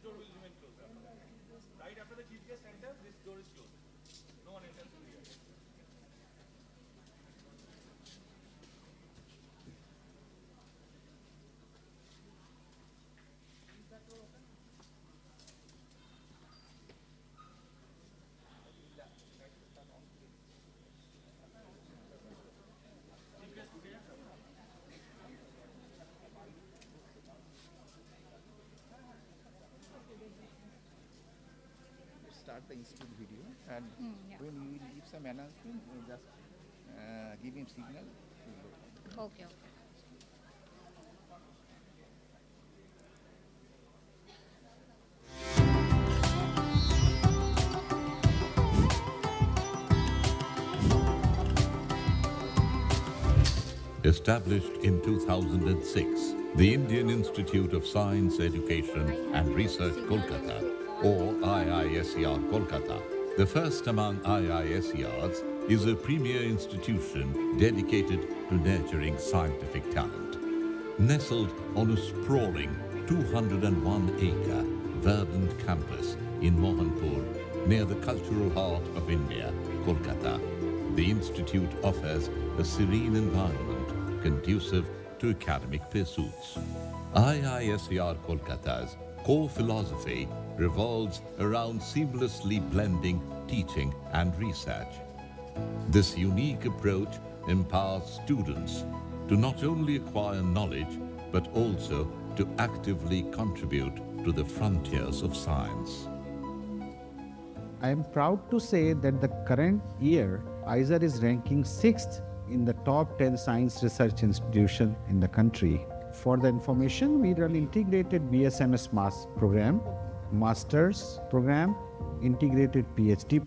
door will remain closed. Right after the chief guest enters, this door is closed. No one enters here. Start the institute video, and Yeah. when you will give some announcement, you just give him signal. Okay. Established in 2006, the Indian Institute of Science, Education and Research, Kolkata, or IISER Kolkata, the first among IISERs, is a premier institution dedicated to nurturing scientific talent. Nestled on a sprawling 201-acre verdant campus in Mohanpur, near the cultural heart of India, Kolkata, the institute offers a serene environment conducive to academic pursuits. IISER Kolkata's core philosophy revolves around seamlessly blending teaching and research. This unique approach empowers students to not only acquire knowledge but also to actively contribute to the frontiers of science. I am proud to say that the current year, IISER is ranking 6th in the top 10 science research institution in the country. For the information, we run integrated BSMS Mass program, Masters program, integrated PhD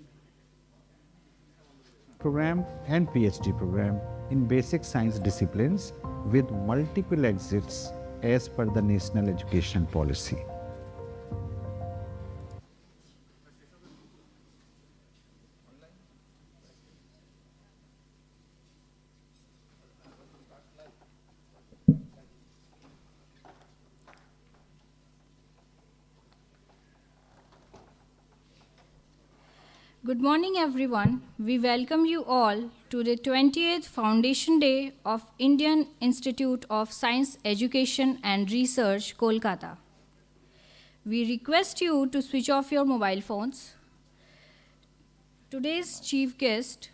program and PhD program in basic science disciplines with multiple exits as per the National Education Policy. Good morning, everyone. We welcome you all to the 20th Foundation Day of Indian Institute of Science, Education and Research, Kolkata. We request you to switch off your mobile phones. Today's chief guest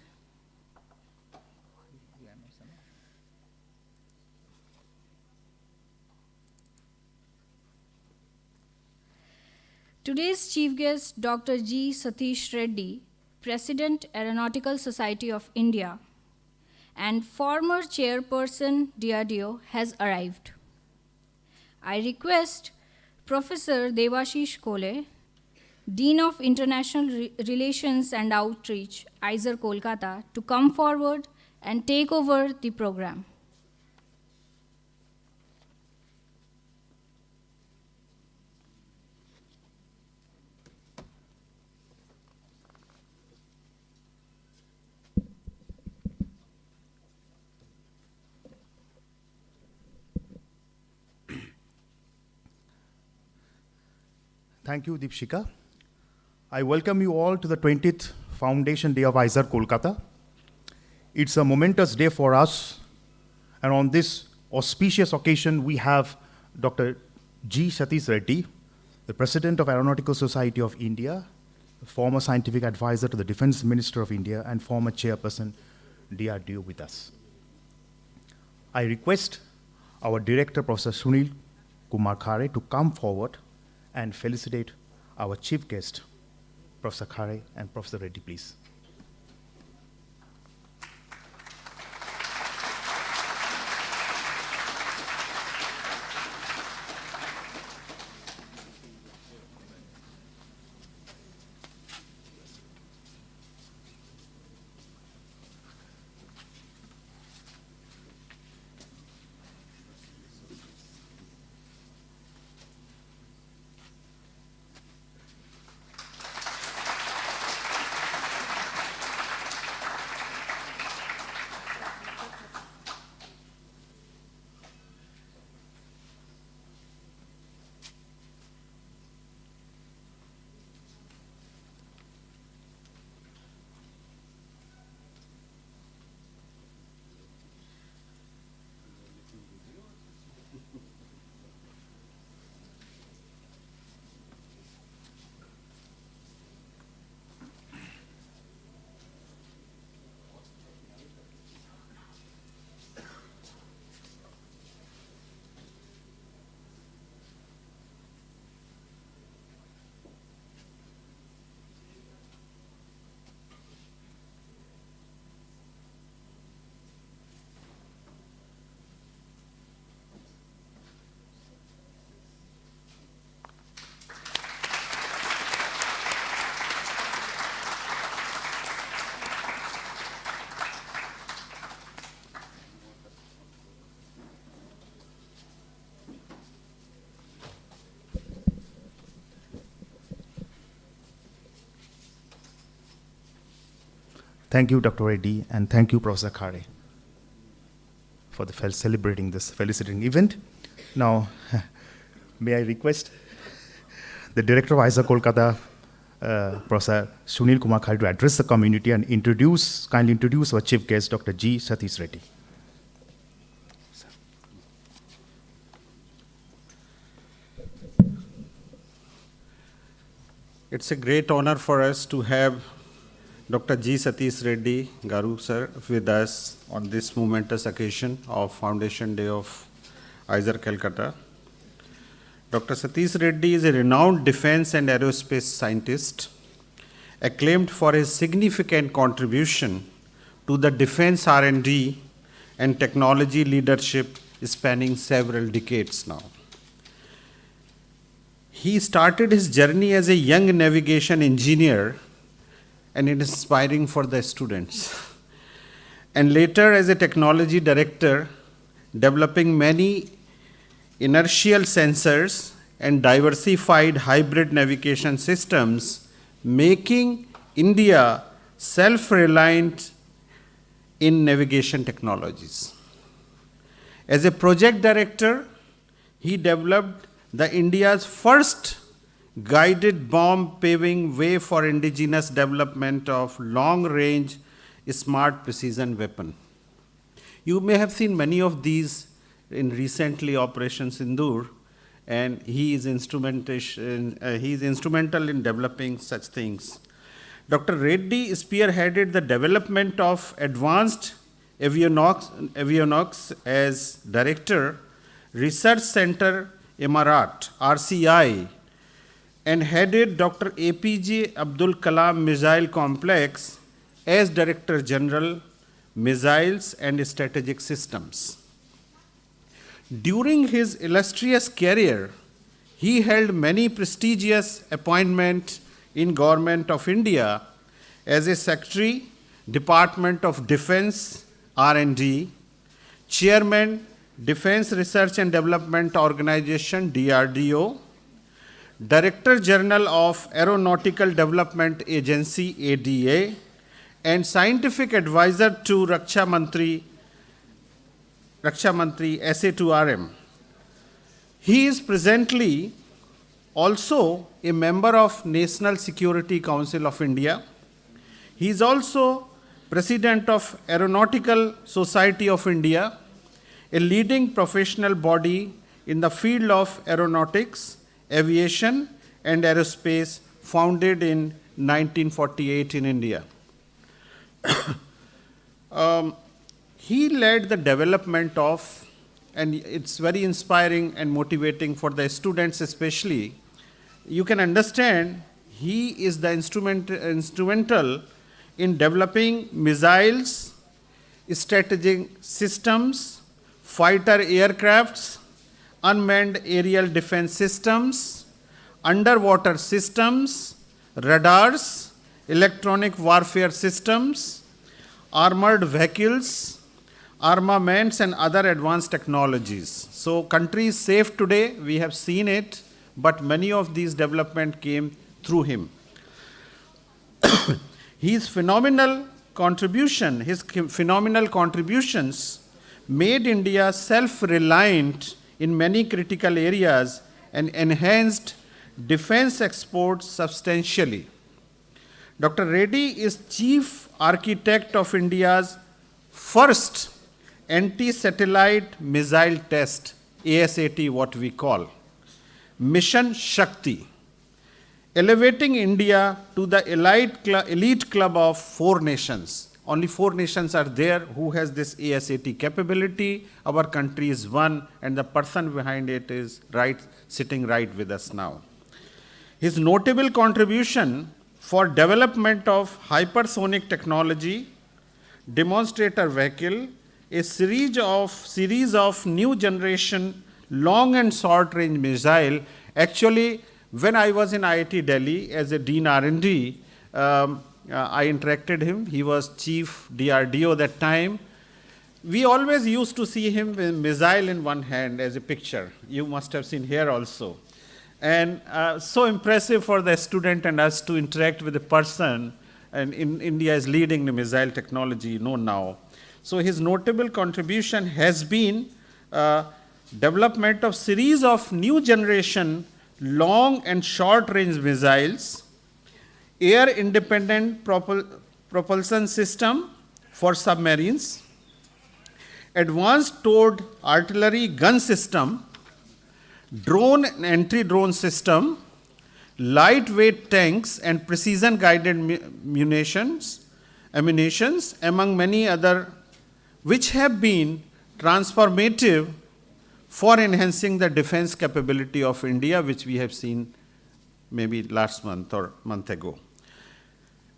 Dr. G. Satish Reddy, President, Aeronautical Society of India, and former chairperson, DRDO, has arrived. I request Professor Devashish Kole, Dean of International Relations and Outreach, IISER Kolkata, to come forward and take over the program. Thank you, Deepshika. I welcome you all to the 20th Foundation Day of IISER Kolkata. It's a momentous day for us, and on this auspicious occasion, we have Dr. G. Satish Reddy, the President of Aeronautical Society of India, former scientific advisor to the Defense Minister of India, and former chairperson, DRDO, with us. I request our Director, Professor Sunil Kumar Khare, to come forward and felicitate our chief guest, Professor Khare and Professor Reddy, please. Thank you, Dr. Reddy, and thank you, Professor Khare, for the celebrating this felicitating event. Now, may I request the Director of IISER Kolkata, Professor Sunil Kumar Khare, to address the community and kindly introduce our chief guest, Dr. G. Satish Reddy. It's a great honor for us to have Dr. G. Satish Reddy Garu sir with us on this momentous occasion of Foundation Day of IISER Calcutta. Dr. Satish Reddy is a renowned defense and aerospace scientist, acclaimed for his significant contribution to the defense R&D and technology leadership spanning several decades now. He started his journey as a young navigation engineer, and it is inspiring for the students. And later as a technology director, developing many inertial sensors and diversified hybrid navigation systems, making India self-reliant in navigation technologies. As a project director, he developed the India's first guided bomb, paving way for indigenous development of long-range smart precision weapon. You may have seen many of these in recently Operation Sindoor, and he is instrumental in developing such things. Dr. Reddy spearheaded the development of advanced avionics as director, Research Center Emarat, RCI, and headed Dr. APJ Abdul Kalam Missile Complex as Director General, Missiles and Strategic Systems. During his illustrious career, he held many prestigious appointments in Government of India as a Secretary, Department of Defense R&D, Chairman, Defense Research and Development Organization, DRDO, Director General of Aeronautical Development Agency, ADA, and Scientific Advisor to Raksha Mantri SA2RM. He is presently also a member of National Security Council of India. He is also President of Aeronautical Society of India, a leading professional body in the field of aeronautics, aviation, and aerospace, founded in 1948 in India. He led the development of, and it's very inspiring and motivating for the students especially. You can understand he is the instrumental in developing missiles, strategic systems, fighter aircrafts, unmanned aerial defense systems, underwater systems, radars, electronic warfare systems, armored vehicles, armaments, and other advanced technologies. So country is safe today, we have seen it, but many of these development came through him. His phenomenal contributions made India self-reliant in many critical areas and enhanced defense exports substantially. Dr. Reddy is chief architect of India's first anti-satellite missile test, ASAT what we call, Mission Shakti, elevating India to the elite club of 4 nations. Only 4 nations are there who has this ASAT capability. Our country is one, and the person behind it is sitting right with us now. His notable contribution for development of hypersonic technology, demonstrator vehicle, a series of new generation long and short range missile. Actually, when I was in IIT Delhi as a Dean R&D, I interacted him. He was chief DRDO that time. We always used to see him with missile in one hand as a picture. You must have seen here also. And so impressive for the student and us to interact with a person and India is leading the missile technology, you know now. So his notable contribution has been development of series of new generation long and short range missiles, air independent propulsion system for submarines, advanced towed artillery gun system, drone and anti-drone system, lightweight tanks and precision guided munitions, among many other, which have been transformative for enhancing the defense capability of India, which we have seen maybe last month or month ago.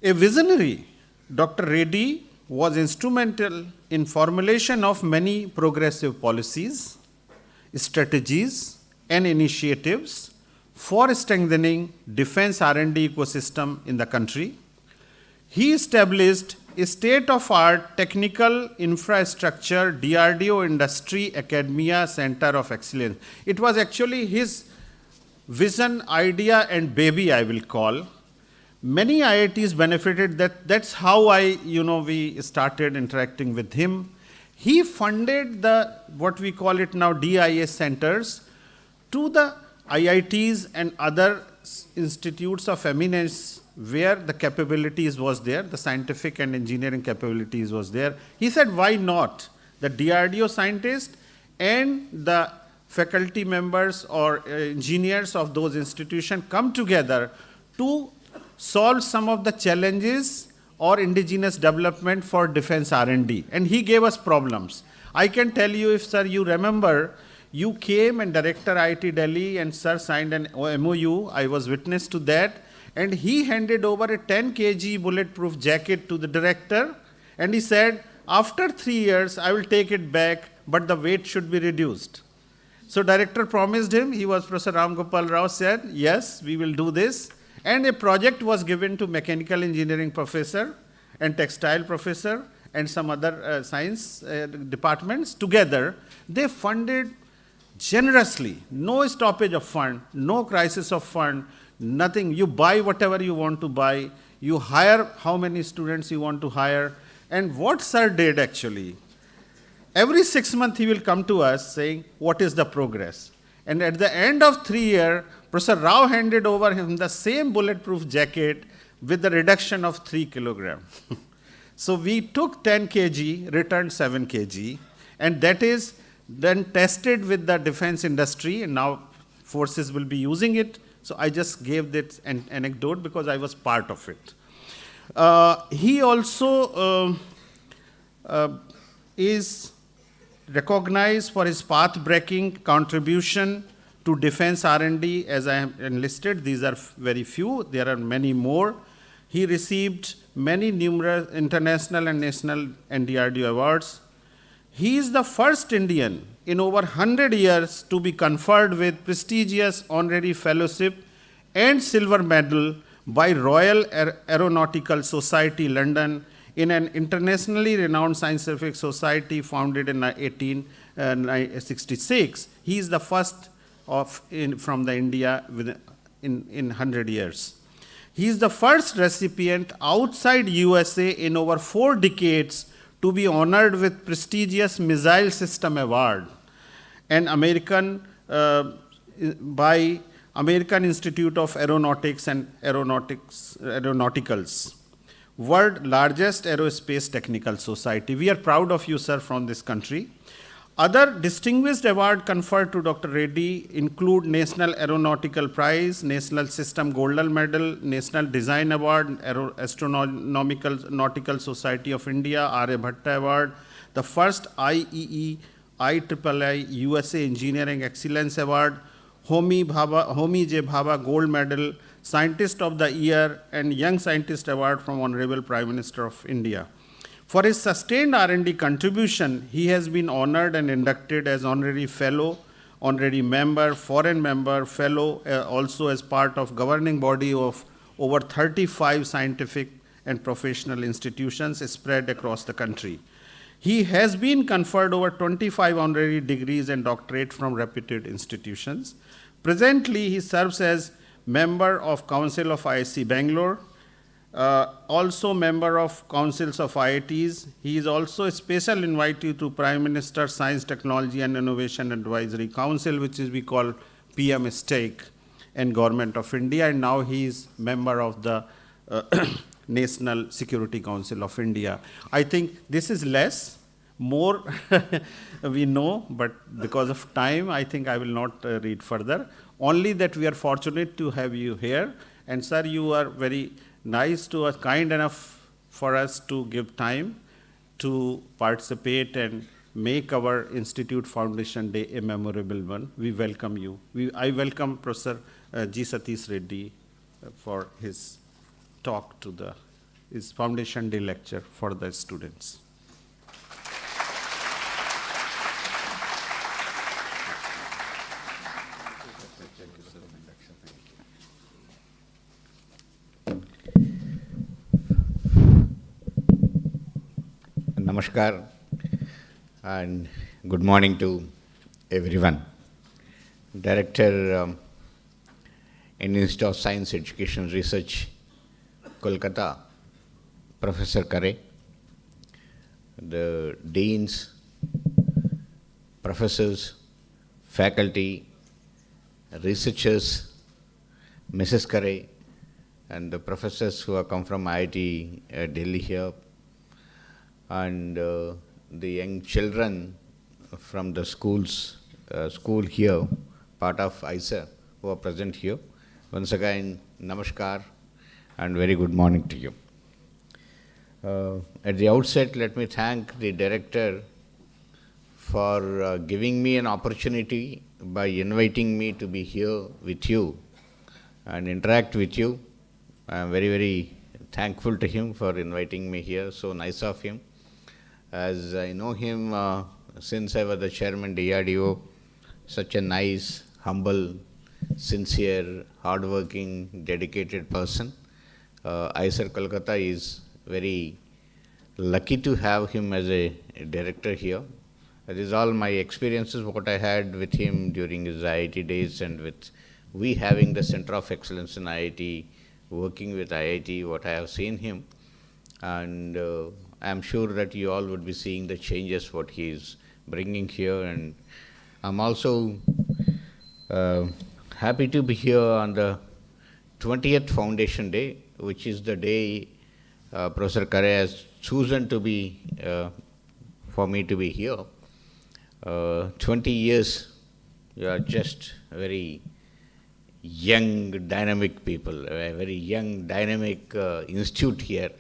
A visionary, Dr. Reddy was instrumental in formulation of many progressive policies, strategies, and initiatives for strengthening defense R&D ecosystem in the country. He established a state-of-art technical infrastructure DRDO Industry Academia Center of Excellence. It was actually his vision, idea, and baby, I will call. Many IITs benefited that's how we started interacting with him. He funded what we call it now DIS centers to the IITs and other institutes of eminence where the capabilities was there, the scientific and engineering capabilities was there. He said, why not? The DRDO scientists and the faculty members or engineers of those institutions come together to solve some of the challenges or indigenous development for defense R&D. And he gave us problems. I can tell you, if sir, you remember, you came and Director IIT Delhi and sir signed an MOU. I was witness to that. And he handed over a 10 kg bulletproof jacket to the director. And he said, after 3 years, I will take it back, but the weight should be reduced. So director promised him, he was Professor Ram Gopal Rao, said, yes, we will do this. And a project was given to mechanical engineering professor and textile professor and some other science departments together. They funded generously, no stoppage of fund, no crisis of fund, nothing. You buy whatever you want to buy, you hire how many students you want to hire. And what sir did actually, every 6 months he will come to us saying, what is the progress? And at the end of 3 years, Professor Rao handed over him the same bulletproof jacket with the reduction of 3 kilograms. So we took 10 kg, returned 7 kg, and that is then tested with the defense industry, and now forces will be using it. So I just gave that anecdote because I was part of it. He also is recognized for his path-breaking contribution to defense R&D, as I have enlisted. These are very few. There are many more. He received many numerous international and national NDRDO awards. He is the first Indian in over 100 years to be conferred with prestigious honorary fellowship and silver medal by Royal Aeronautical Society, London, in an internationally renowned scientific society founded in 1866. He is the first from the India in 100 years. He is the first recipient outside USA in over 4 decades to be honored with prestigious Missile System Award, and by American Institute of Aeronautics and Aeronauticals, world largest aerospace technical society. We are proud of you, sir, from this country. Other distinguished awards conferred to Dr. Reddy include National Aeronautical Prize, National System Gold Medal, National Design Award, Astronomical Nautical Society of India, Aryabhatta Award, the first IEE IEEE USA Engineering Excellence Award, Homi J. Bhabha Gold Medal, Scientist of the Year, and Young Scientist Award from Honorable Prime Minister of India. For his sustained R&D contribution, he has been honored and inducted as honorary fellow, honorary member, foreign member, fellow, also as part of governing body of over 35 scientific and professional institutions spread across the country. He has been conferred over 25 honorary degrees and doctorate from reputed institutions. Presently, he serves as member of Council of IISc Bangalore, also member of councils of IITs. He is also a special invitee to Prime Minister Science, Technology and Innovation Advisory Council, which is we call PM STAKE, and Government of India, and now he is member of the National Security Council of India. I think this is less, more we know, but because of time, I think I will not read further. Only that we are fortunate to have you here, and sir, you are very nice to us, kind enough for us to give time to participate and make our Institute Foundation Day a memorable one. We welcome you. I welcome Professor G. Satish Reddy for his talk to his Foundation Day lecture for the students. Namaskar and good morning to everyone. Director in Institute of Science, Education, Research, Kolkata, Professor Kare, the deans, professors, faculty, researchers, Mrs. Kare, and the professors who have come from IIT Delhi here, and the young children from the school here, part of IISER, who are present here. Once again, namaskar and very good morning to you. At the outset, let me thank the director for giving me an opportunity by inviting me to be here with you and interact with you. I am very, very thankful to him for inviting me here. So nice of him. As I know him since I was the chairman DRDO, such a nice, humble, sincere, hardworking, dedicated person. IISER Kolkata is very lucky to have him as a director here. That is all my experiences, what I had with him during his IIT days, and with we having the Center of Excellence in IIT, working with IIT, what I have seen him. And I'm sure that you all would be seeing the changes what he is bringing here, and I'm also happy to be here on the 20th Foundation Day, which is the day Professor Kare has chosen to be for me to be here. 20 years, you are just very young, dynamic people, a very young, dynamic institute here.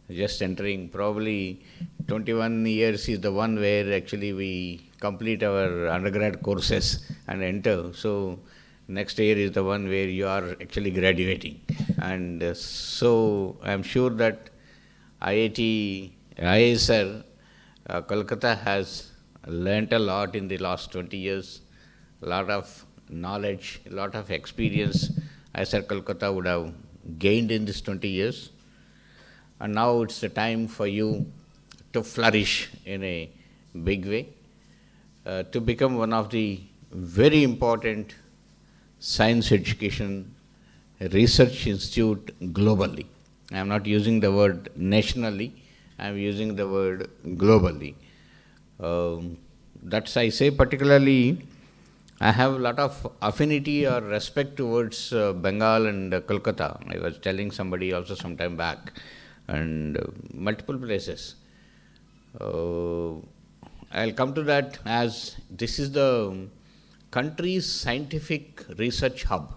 Just entering, probably 21 years is the one where actually we complete our undergrad courses and enter. So next year is the one where you are actually graduating. And so I'm sure that IISER Kolkata has learnt a lot in the last 20 years, a lot of knowledge, a lot of experience IISER Kolkata would have gained in these 20 years. And now it's the time for you to flourish in a big way, to become one of the very important science education research institute globally. I am not using the word nationally, I am using the word globally. That's I say particularly, I have a lot of affinity or respect towards Bengal and Kolkata. I was telling somebody also some time back, and multiple places. I'll come to that, as this is the country's scientific research hub.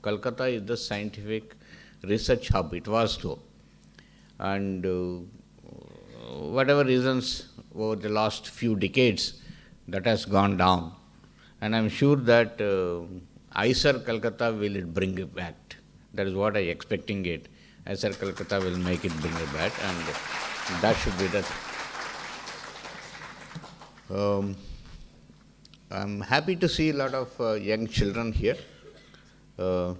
Kolkata is the scientific research hub, it was so. And whatever reasons over the last few decades, that has gone down. And I'm sure that IISER Kolkata will bring it back. That is what I'm expecting it. IISER Kolkata will make it bring it back, and that should be that. I'm happy to see a lot of young children here. They're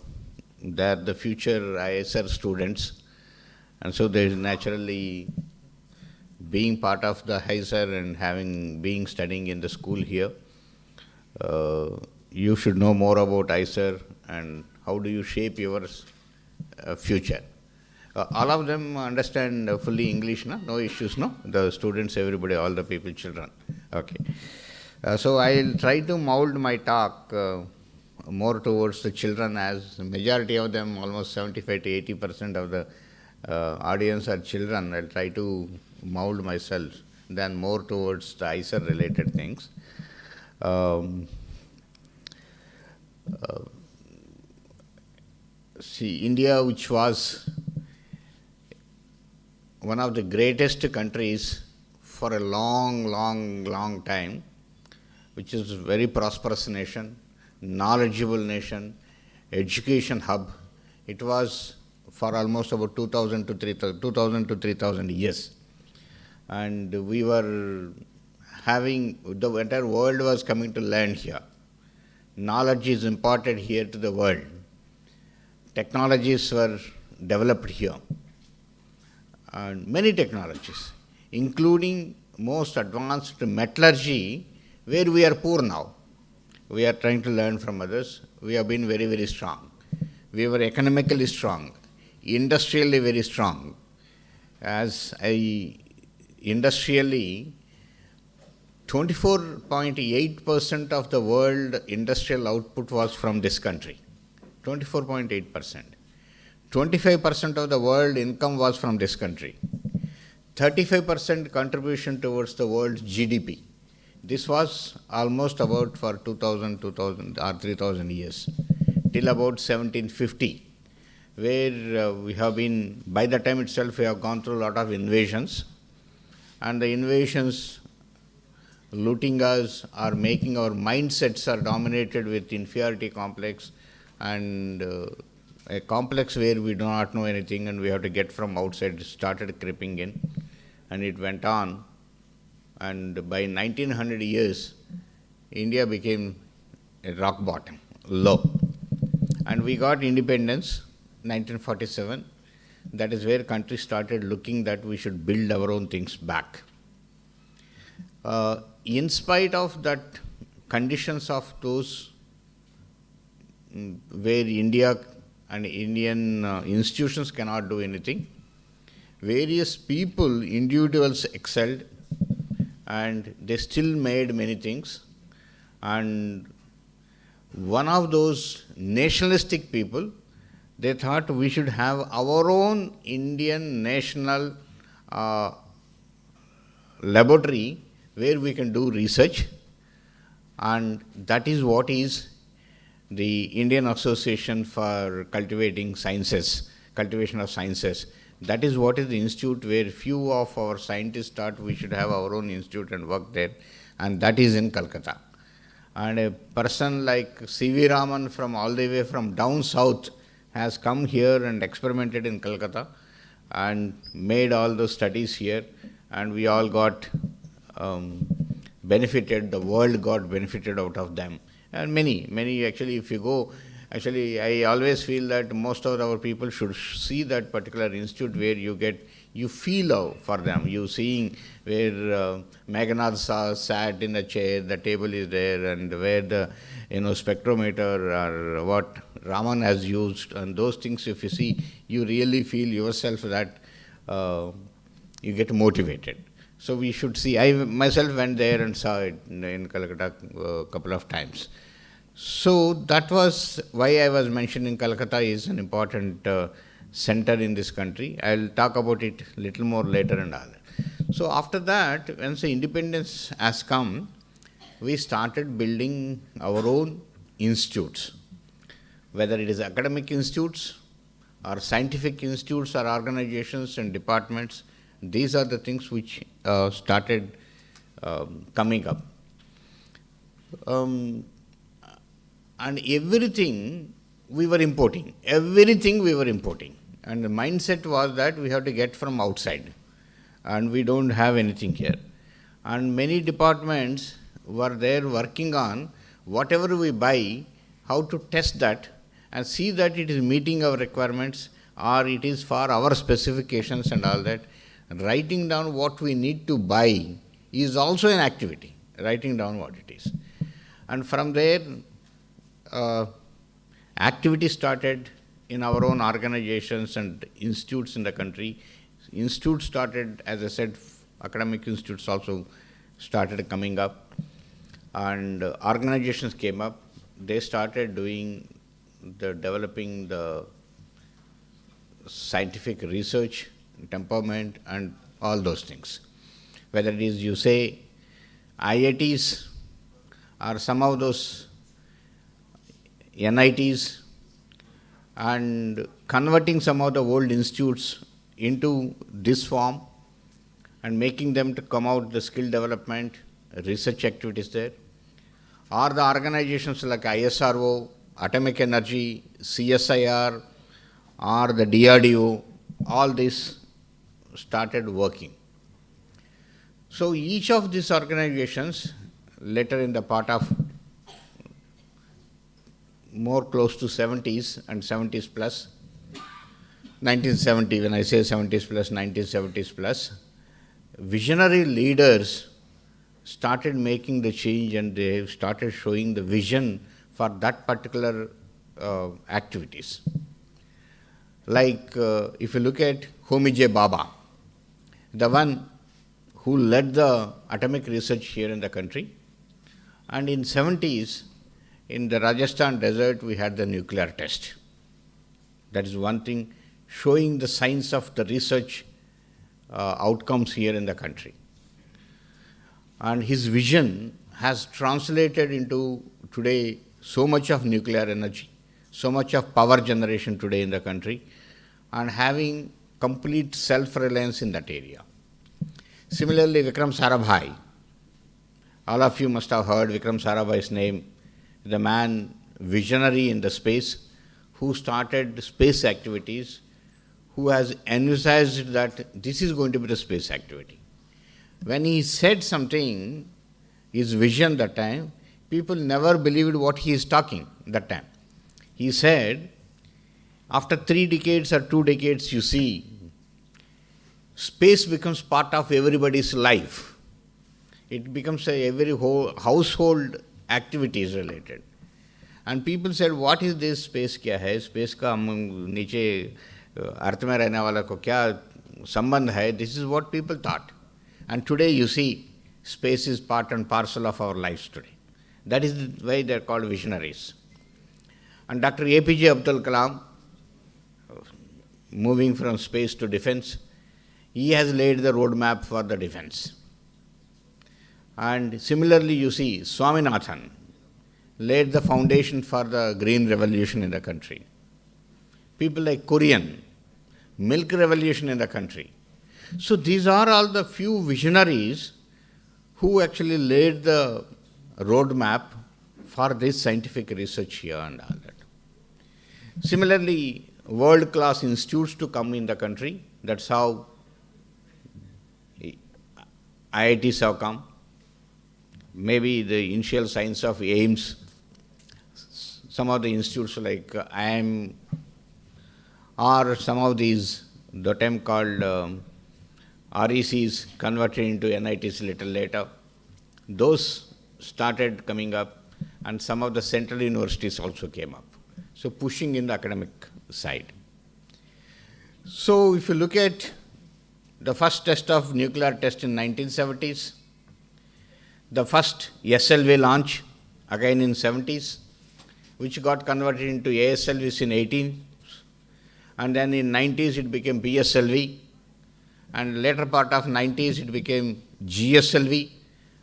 the future IISER students, and so there is naturally being part of the IISER and being studying in the school here. You should know more about IISER and how do you shape your future. all of them understand fully English, no? No issues, no? The students, everybody, all the people, children. Okay. So I'll try to mold my talk more towards the children, as the majority of them, almost 75 to 80% of the audience are children. I'll try to mold myself then more towards the ISER related things. See, India, which was one of the greatest countries for a long time, which is a very prosperous nation, knowledgeable nation, education hub. It was for almost about 2,000 to 3,000 years. And we were having, the entire world was coming to learn here. Knowledge is imparted here to the world. Technologies were developed here. And many technologies, including most advanced metallurgy, where we are poor now. We are trying to learn from others. We have been very strong. We were economically strong, industrially very strong. Industrially, 24.8% of the world industrial output was from this country. 24.8%. 25% of the world income was from this country. 35% contribution towards the world's GDP. This was almost about for 2000 or 3000 years, till about 1750, where we have been, by the time itself we have gone through a lot of invasions, and the invasions looting us or making our mindsets are dominated with inferiority complex and a complex where we do not know anything and we have to get from outside, started creeping in, and it went on. And by 1900 years, India became a rock bottom, low. And we got independence, 1947. That is where country started looking that we should build our own things back. In spite of that conditions of those where India and Indian institutions cannot do anything, various people, individuals excelled, and they still made many things. And one of those nationalistic people, they thought we should have our own Indian national laboratory where we can do research, and that is what is the Indian Association for Cultivating Sciences, Cultivation of Sciences. That is what is the institute where few of our scientists thought we should have our own institute and work there, and that is in Calcutta. And a person like C.V. Raman from all the way from down south has come here and experimented in Calcutta and made all those studies here, and we all got benefited, the world got benefited out of them. And many actually, if you go, actually I always feel that most of our people should see that particular institute where you feel for them. You seeing where Meghnath sat in a chair, the table is there, and where the spectrometer or what Raman has used, and those things if you see, you really feel yourself that you get motivated. So we should see. I myself went there and saw it in Calcutta a couple of times. So that was why I was mentioning Calcutta is an important center in this country. I'll talk about it a little more later and all. So after that, once the independence has come, we started building our own institutes, whether it is academic institutes or scientific institutes or organizations and departments. These are the things which started coming up. And everything we were importing. And the mindset was that we have to get from outside. And we don't have anything here. And many departments were there working on whatever we buy, how to test that and see that it is meeting our requirements or it is for our specifications and all that. Writing down what we need to buy is also an activity, writing down what it is. And from there, activity started in our own organizations and institutes in the country. Institutes started, as I said, academic institutes also started coming up, and organizations came up. They started developing the scientific research, temperament, and all those things. Whether it is, you say, IITs or some of those NITs, and converting some of the old institutes into this form and making them to come out the skill development, research activities there, or the organizations like ISRO, Atomic Energy, CSIR, or the DRDO, all this started working. So each of these organizations, later in the part of more close to 70s and 70s plus, 1970, when I say 70s plus, 1970s plus, visionary leaders started making the change, and they started showing the vision for that particular activities. Like if you look at Homi J. Bhabha, the one who led the atomic research here in the country, and in 70s, in the Rajasthan desert, we had the nuclear test. That is one thing, showing the science of the research outcomes here in the country. And his vision has translated into today so much of nuclear energy, so much of power generation today in the country, and having complete self-reliance in that area. Similarly, Vikram Sarabhai. All of you must have heard Vikram Sarabhai's name, the man visionary in the space, who started space activities, who has envisaged that this is going to be the space activity. When he said something, his vision that time, people never believed what he is talking that time. He said, after 3 decades or 2 decades, you see, space becomes part of everybody's life. It becomes every whole household activities related. And people said, what is this space? क्या है? Space का हम नीचे अर्थ में रहने वाला को क्या संबंध है? This is what people thought. And today you see, space is part and parcel of our lives today. That is why they are called visionaries. And Dr. APJ Abdul Kalam, moving from space to defense, he has laid the roadmap for the defense. And similarly, you see, Swaminathan laid the foundation for the green revolution in the country. People like Kurian, milk revolution in the country. So these are all the few visionaries who actually laid the roadmap for this scientific research here and all that. Similarly, world-class institutes to come in the country. That's how IITs have come. Maybe the initial signs of AIIMS, some of the institutes like IIM, or some of these, the term called RECs converted into NITs little later. Those started coming up, and some of the central universities also came up. So pushing in the academic side. So if you look at the first test of nuclear test in 1970s, the first SLV launch again in 70s, which got converted into ASLVs in 18s, and then in 90s it became PSLV, and later part of 90s it became GSLV.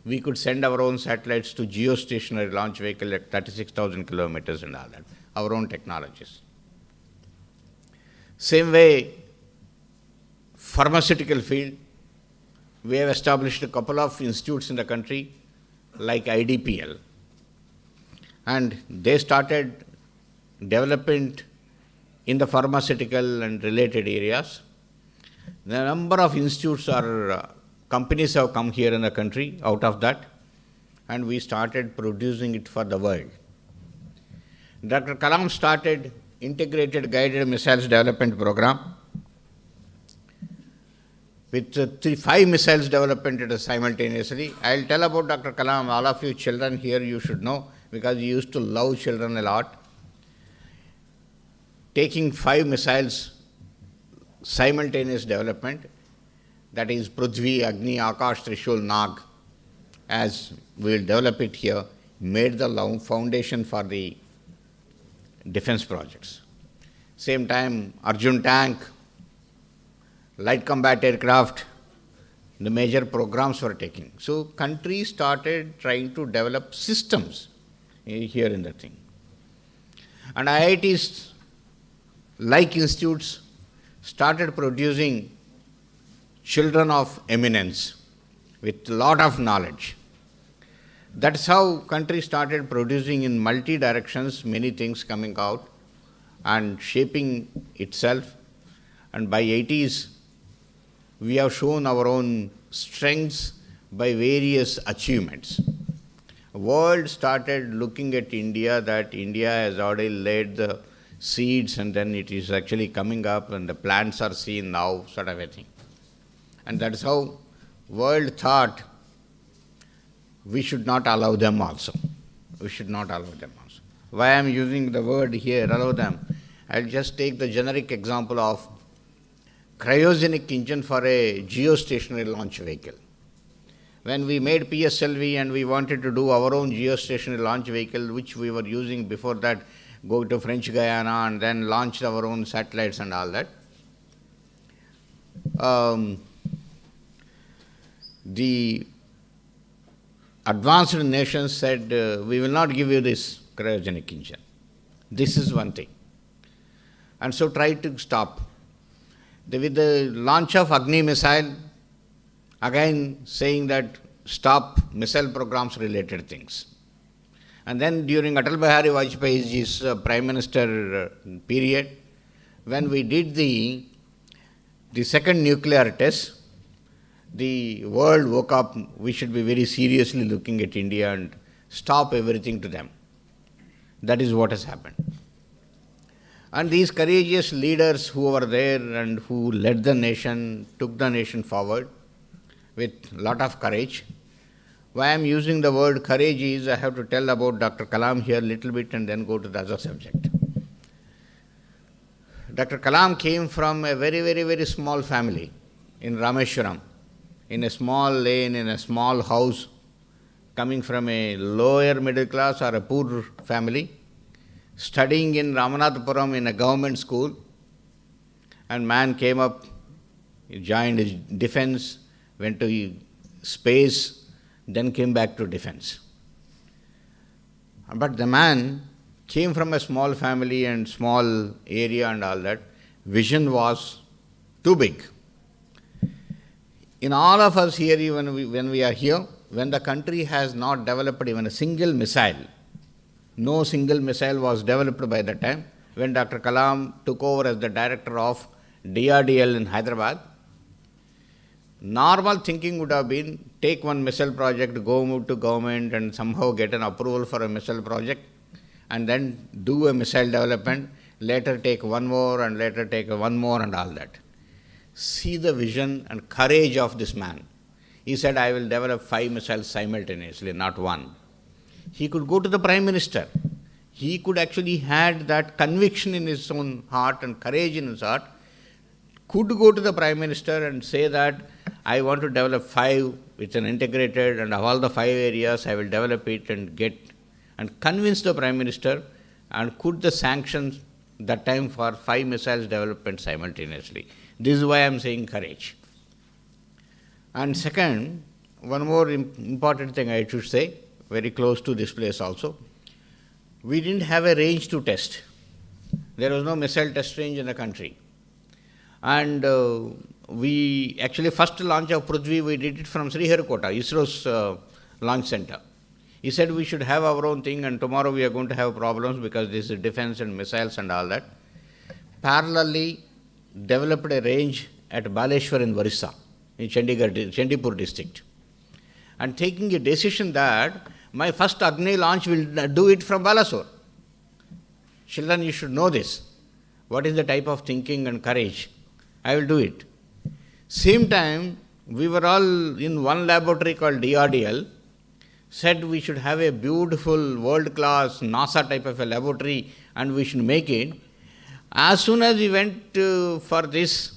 We could send our own satellites to geostationary launch vehicle at 36,000 kilometers and all that, our own technologies. Same way, pharmaceutical field, we have established a couple of institutes in the country like IDPL, and they started development in the pharmaceutical and related areas. The number of institutes or companies have come here in the country out of that, and we started producing it for the world. Dr. Kalam started integrated guided missiles development program with 5 missiles development simultaneously. I'll tell about Dr. Kalam. All of you children here, you should know, because you used to love children a lot. taking 5 missiles simultaneous development, that is Prithvi, Agni, Akash, Trishul, Nag, as we will develop it here, made the foundation for the defense projects. Same time, Arjun tank, light combat aircraft, the major programs were taking. So countries started trying to develop systems here in the thing. And IITs, like institutes, started producing children of eminence with a lot of knowledge. That's how country started producing in multi-directions, many things coming out and shaping itself. And by 80s, we have shown our own strengths by various achievements. World started looking at India, that India has already laid the seeds and then it is actually coming up and the plants are seen now, sort of a thing. And that's how world thought we should not allow them also. We should not allow them also. Why I am using the word here, allow them? I'll just take the generic example of cryogenic engine for a geostationary launch vehicle. When we made PSLV and we wanted to do our own geostationary launch vehicle, which we were using before that, go to French Guiana and then launched our own satellites and all that. The advanced nations said, we will not give you this cryogenic engine. This is one thing. And so tried to stop. With the launch of Agni missile, again saying that stop missile programs related things. And then during Atal Bihari Vajpayee's Prime Minister period, when we did the second nuclear test, the world woke up, we should be very seriously looking at India and stop everything to them. That is what has happened. And these courageous leaders who were there and who led the nation, took the nation forward with a lot of courage. Why I am using the word courage is I have to tell about Dr. Kalam here a little bit and then go to the other subject. Dr. Kalam came from a very, very, very small family in Rameshwaram, in a small lane, in a small house, coming from a lower middle class or a poor family, studying in Ramanathapuram in a government school, and man came up, he joined defense, went to space, then came back to defense. But the man came from a small family and small area and all that. Vision was too big. In all of us here, even when we are here, when the country has not developed even a single missile, no single missile was developed by that time, when Dr. Kalam took over as the director of DRDL in Hyderabad, normal thinking would have been take one missile project, go move to government and somehow get an approval for a missile project and then do a missile development, later take one more and later take one more and all that. See the vision and courage of this man. He said, I will develop 5 missiles simultaneously, not one. He could go to the Prime Minister. He could actually had that conviction in his own heart and courage in his heart, could go to the Prime Minister and say that I want to develop 5 with an integrated and of all the 5 areas I will develop it and get and convince the Prime Minister and could the sanctions that time for 5 missiles development simultaneously. This is why I am saying courage. And second, one more important thing I should say, very close to this place also, we didn't have a range to test. There was no missile test range in the country. And we actually first launch of Prithvi, we did it from Sriharikota, ISRO's launch center. He said we should have our own thing and tomorrow we are going to have problems because this is defense and missiles and all that. Parallelly developed a range at Baleshwar in Orissa, in Chandipur district. And taking a decision that my first Agni launch will do it from Balasore. Children, you should know this. What is the type of thinking and courage? I will do it. Same time, we were all in one laboratory called DRDL, said we should have a beautiful world-class NASA type of a laboratory and we should make it. As soon as we went for this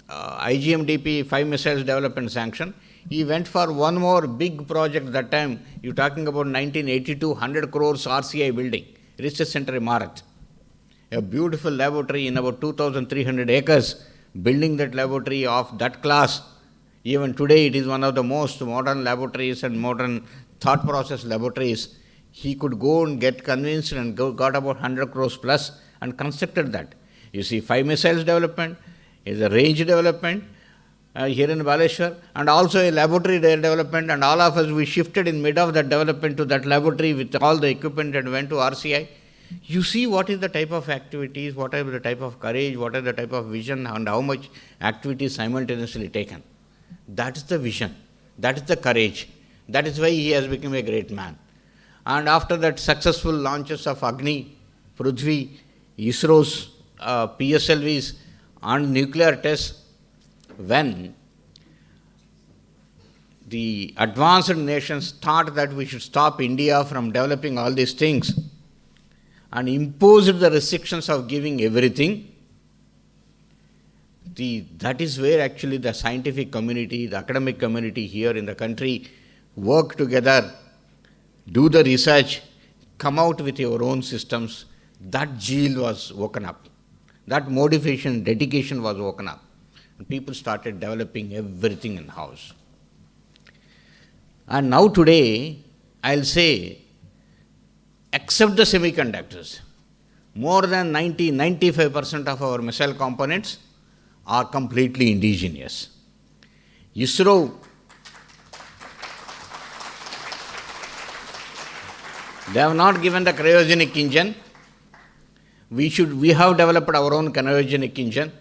IGMDP 5 missiles development sanction, he went for one more big project that time. You're talking about 1982, 100 crores RCI building, Research Center Imarat. A beautiful laboratory in about 2,300 acres, building that laboratory of that class. Even today it is one of the most modern laboratories and modern thought process laboratories. He could go and get convinced and got about 100 crores plus and constructed that. You see, 5 missiles development is a range development here in Baleshwar, and also a laboratory development, and all of us, we shifted in mid of that development to that laboratory with all the equipment and went to RCI. You see what is the type of activities, what are the type of courage, what are the type of vision, and how much activities simultaneously taken. That is the vision, that is the courage, that is why he has become a great man. And after that successful launches of Agni, Prithvi, ISRO's PSLVs and nuclear tests, when the advanced nations thought that we should stop India from developing all these things and imposed the restrictions of giving everything, that is where actually the scientific community, the academic community here in the country work together, do the research, come out with your own systems. That zeal was woken up. That motivation, dedication was woken up. And people started developing everything in-house. And now today, I'll say, except the semiconductors, more than 95% of our missile components are completely indigenous. ISRO, they have not given the cryogenic engine. We have developed our own cryogenic engine,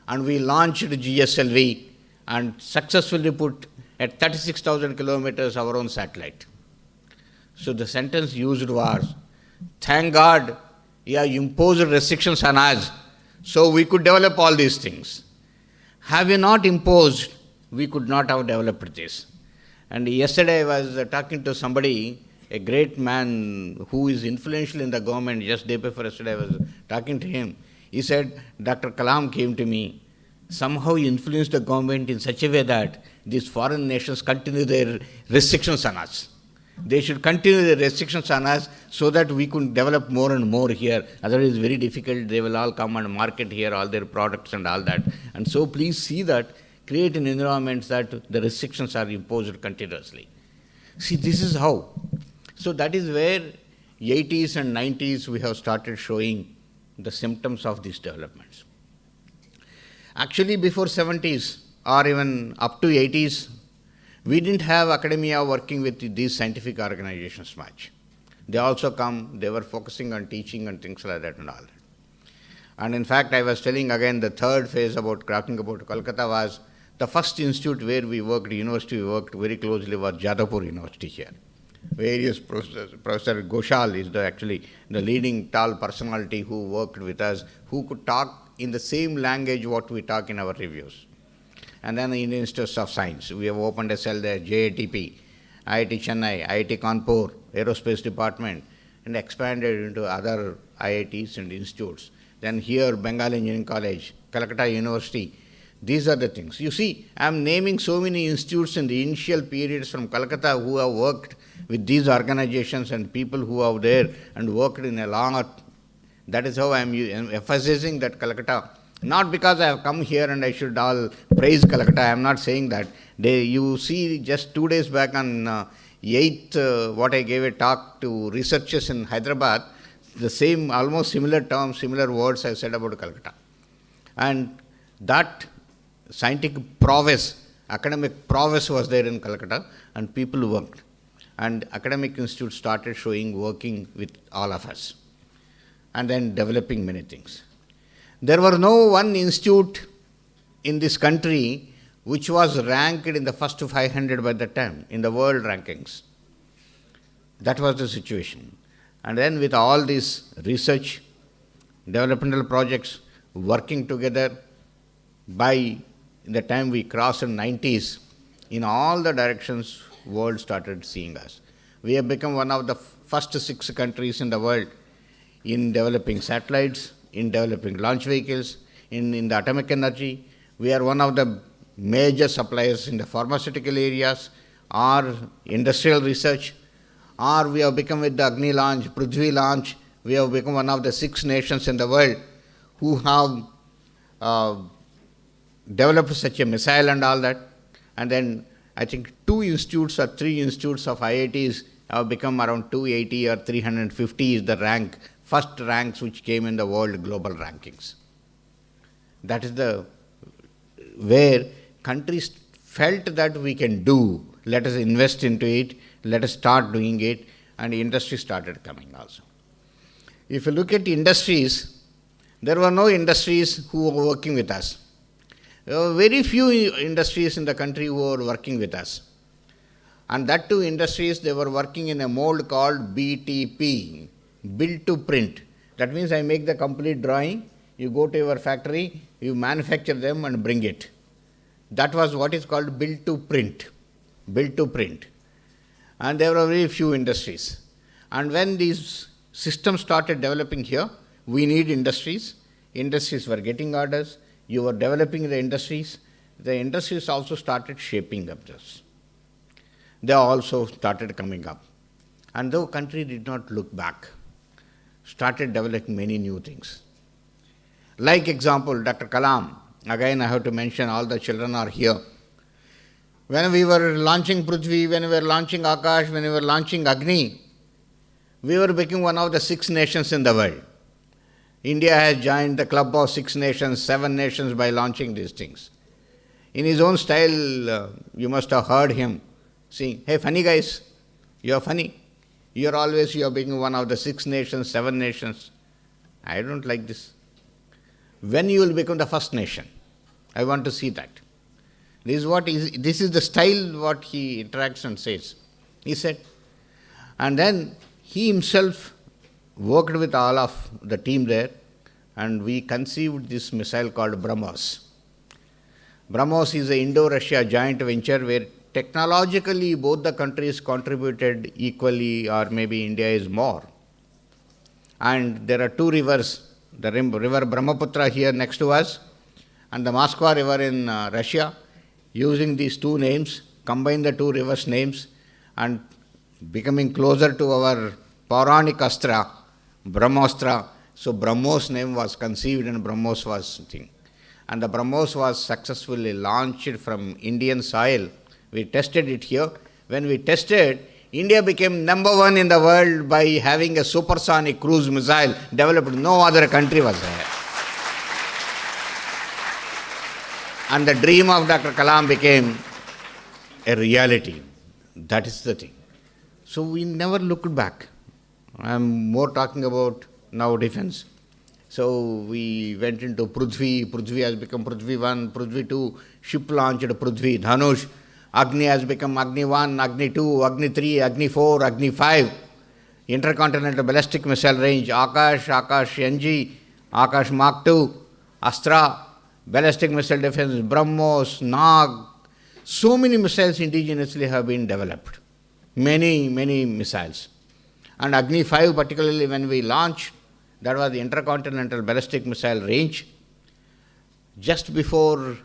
and we launched GSLV and successfully put at 36,000 kilometers our own satellite. So the sentence used was, thank God you have imposed restrictions on us, so we could develop all these things. Have you not imposed, we could not have developed this. And yesterday I was talking to somebody, a great man who is influential in the government. Just day before yesterday I was talking to him. He said, Dr. Kalam came to me. Somehow he influenced the government in such a way that these foreign nations continue their restrictions on us. They should continue the restrictions on us so that we could develop more and more here. Otherwise it's very difficult. They will all come and market here all their products and all that. And so please see that, create an environment that the restrictions are imposed continuously. See, this is how. So that is where 80s and 90s we have started showing the symptoms of these developments. Actually before 70s or even up to 80s, we didn't have academia working with these scientific organizations much. They also come, they were focusing on teaching and things like that and all that. And in fact, I was telling again the third phase about talking about Kolkata was the first institute where we worked, university we worked very closely was Jadavpur University here. Various professors, Professor Ghoshal is actually the leading tall personality who worked with us, who could talk in the same language what we talk in our reviews. And then the Indian Institutes of Science, we have opened a cell there, JATP, IIT Chennai, IIT Kanpur, Aerospace Department, and expanded into other IITs and institutes. Then here, Bengal Engineering College, Calcutta University. These are the things. You see, I am naming so many institutes in the initial periods from Calcutta who have worked with these organizations and people who are there and worked in a long. That is how I am emphasizing that Calcutta. Not because I have come here and I should all praise Calcutta. I am not saying that. You see, just 2 days back on 8th, what I gave a talk to researchers in Hyderabad, the same, almost similar terms, similar words I said about Calcutta. And that scientific prowess, academic prowess was there in Calcutta, and people worked. And academic institutes started working with all of us, and then developing many things. There were no one institute in this country which was ranked in the first 500 by that time in the world rankings. That was the situation. And then with all these research, developmental projects working together, by the time we crossed in 90s, in all the directions, world started seeing us. We have become one of the first 6 countries in the world in developing satellites in developing launch vehicles, in the atomic energy. We are one of the major suppliers in the pharmaceutical areas, or industrial research, or we have become with the Agni launch, Prithvi launch, we have become one of the 6 nations in the world who have developed such a missile and all that. And then I think 2 institutes or 3 institutes of IITs have become around 280 or 350 is the rank, first ranks which came in the world global rankings. That is the where countries felt that we can do, let us invest into it, let us start doing it, and industry started coming also. If you look at industries, there were no industries who were working with us. There were very few industries in the country who were working with us. And that too industries, they were working in a mold called BTP, build to print. That means I make the complete drawing, you go to your factory, you manufacture them and bring it. That was what is called build to print. Build to print. And there were very few industries. And when these systems started developing here, we need industries. Industries were getting orders. You were developing the industries also started shaping themselves. They also started coming up. And the country did not look back, started developing many new things. Like example, Dr. Kalam, again I have to mention, all the children are here. When we were launching Prithvi, when we were launching Akash, when we were launching Agni, we were becoming one of the 6 nations in the world. India has joined the club of 6 nations, 7 nations by launching these things. In his own style, you must have heard him saying, hey, funny guys, you are funny. You are being one of the 6 nations, 7 nations. I don't like this. When you will become the first nation, I want to see that. This is the style what he interacts and says. He said, and then he himself worked with all of the team there, and we conceived this missile called BrahMos. BrahMos is an Indo-Russia joint venture where technologically both the countries contributed equally, or maybe India is more. And there are 2 rivers, the river Brahmaputra here next to us, and the Moskva river in Russia. Using these 2 names, combine the 2 rivers' names, and becoming closer to our Pauranik Astra, Brahmostra. So BrahMos name was conceived and BrahMos was thing. And the BrahMos was successfully launched from Indian soil. We tested it here. When we tested, India became number 1 in the world by having a supersonic cruise missile developed. No other country was there. And the dream of Dr. Kalam became a reality. That is the thing. So we never looked back. I am more talking about now defense. So we went into Prithvi. Prithvi has become Prithvi 1, Prithvi 2, ship launched Prithvi, Dhanush. Agni has become Agni 1, Agni 2, Agni 3, Agni 4, Agni 5. Intercontinental ballistic missile range, Akash, Akash NG, Akash Mark 2, Astra, ballistic missile defense, BrahMos, Nag. So many missiles indigenously have been developed. Many missiles. And Agni 5 particularly when we launched, that was the intercontinental ballistic missile range. Just before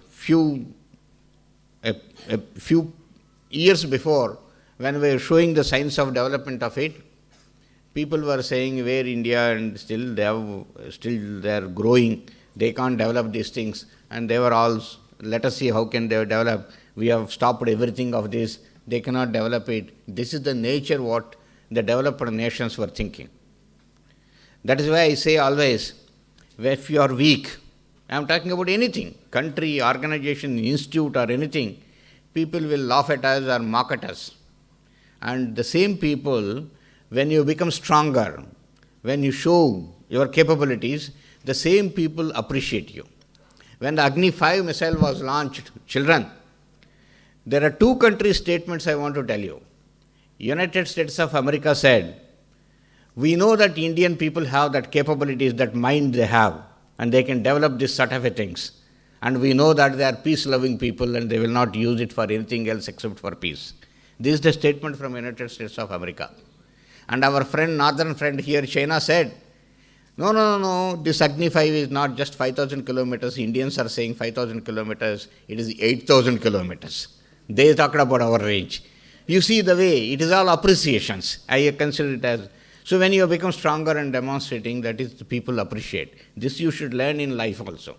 a few years before, when we were showing the signs of development of it, people were saying where India and still they are growing, they can't develop these things, and they were all, let us see how can they develop. We have stopped everything of this, they cannot develop it. This is the nature what the developed nations were thinking. That is why I say always, if you are weak, I am talking about anything, country, organization, institute or anything, people will laugh at us or mock at us. And the same people, when you become stronger, when you show your capabilities, the same people appreciate you. When the Agni 5 missile was launched, children, there are 2 country statements I want to tell you. United States of America said, we know that Indian people have that capabilities, that mind they have, and they can develop this sort of things. And we know that they are peace-loving people and they will not use it for anything else except for peace. This is the statement from United States of America. And our friend, northern friend here, China said, No, this Agni 5 is not just 5,000 kilometers. Indians are saying 5,000 kilometers. It is 8,000 kilometers. They talked about our range. You see the way, it is all appreciations. I consider it as, so when you have become stronger and demonstrating, that is the people appreciate. This you should learn in life also.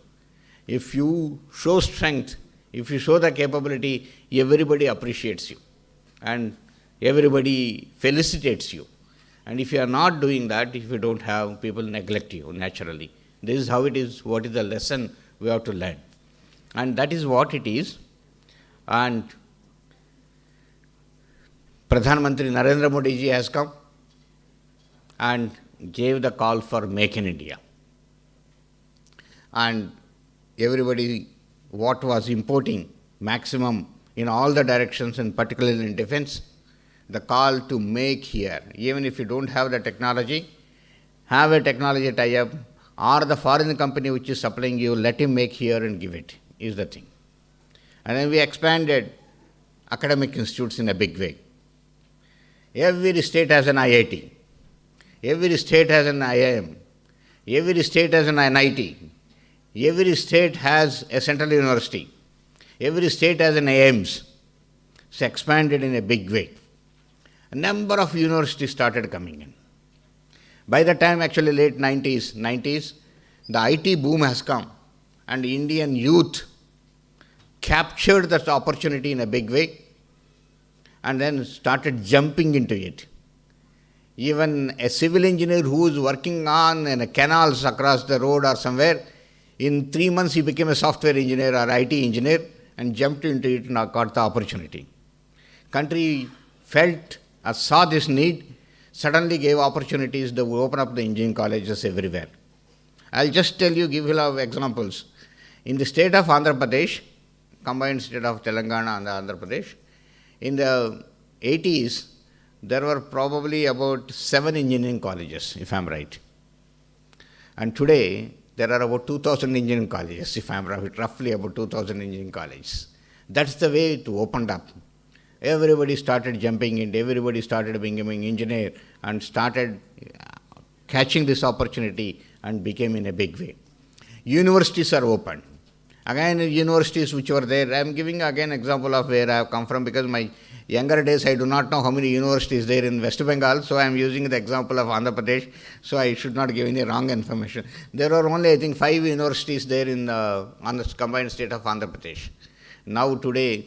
If you show strength, if you show the capability, everybody appreciates you. And everybody felicitates you. And if you are not doing that, if you don't have, people neglect you naturally. This is how it is, what is the lesson we have to learn. And that is what it is. And Pradhan Mantri Narendra Modi ji has come and gave the call for Make in India. And everybody, what was importing maximum in all the directions and particularly in defense, the call to make here, even if you don't have the technology, have a technology tie-up, or the foreign company which is supplying you, let him make here and give it, is the thing. And then we expanded academic institutes in a big way. Every state has an IIT. Every state has an IIM. Every state has an NIT. Every state has a central university. Every state has an AIMS. It's expanded in a big way. A number of universities started coming in. By the time actually late 90s, the IT boom has come and Indian youth captured that opportunity in a big way and then started jumping into it. Even a civil engineer who is working on canals across the road or somewhere, in 3 months he became a software engineer or IT engineer and jumped into it and got the opportunity. Country felt saw this need, suddenly gave opportunities to open up the engineering colleges everywhere. I'll just tell you, give you a lot of examples. In the state of Andhra Pradesh, combined state of Telangana and Andhra Pradesh, in the 80s, there were probably about 7 engineering colleges, if I'm right. And today, there are about 2,000 engineering colleges, if I'm right, roughly about 2,000 engineering colleges. That's the way it opened up. Everybody started jumping in, everybody started becoming engineer and started catching this opportunity and became in a big way. Universities are open. Again, universities which were there, I am giving again example of where I have come from because my younger days I do not know how many universities there in West Bengal, so I am using the example of Andhra Pradesh, so I should not give any wrong information. There are only I think 5 universities there on the combined state of Andhra Pradesh. Now today,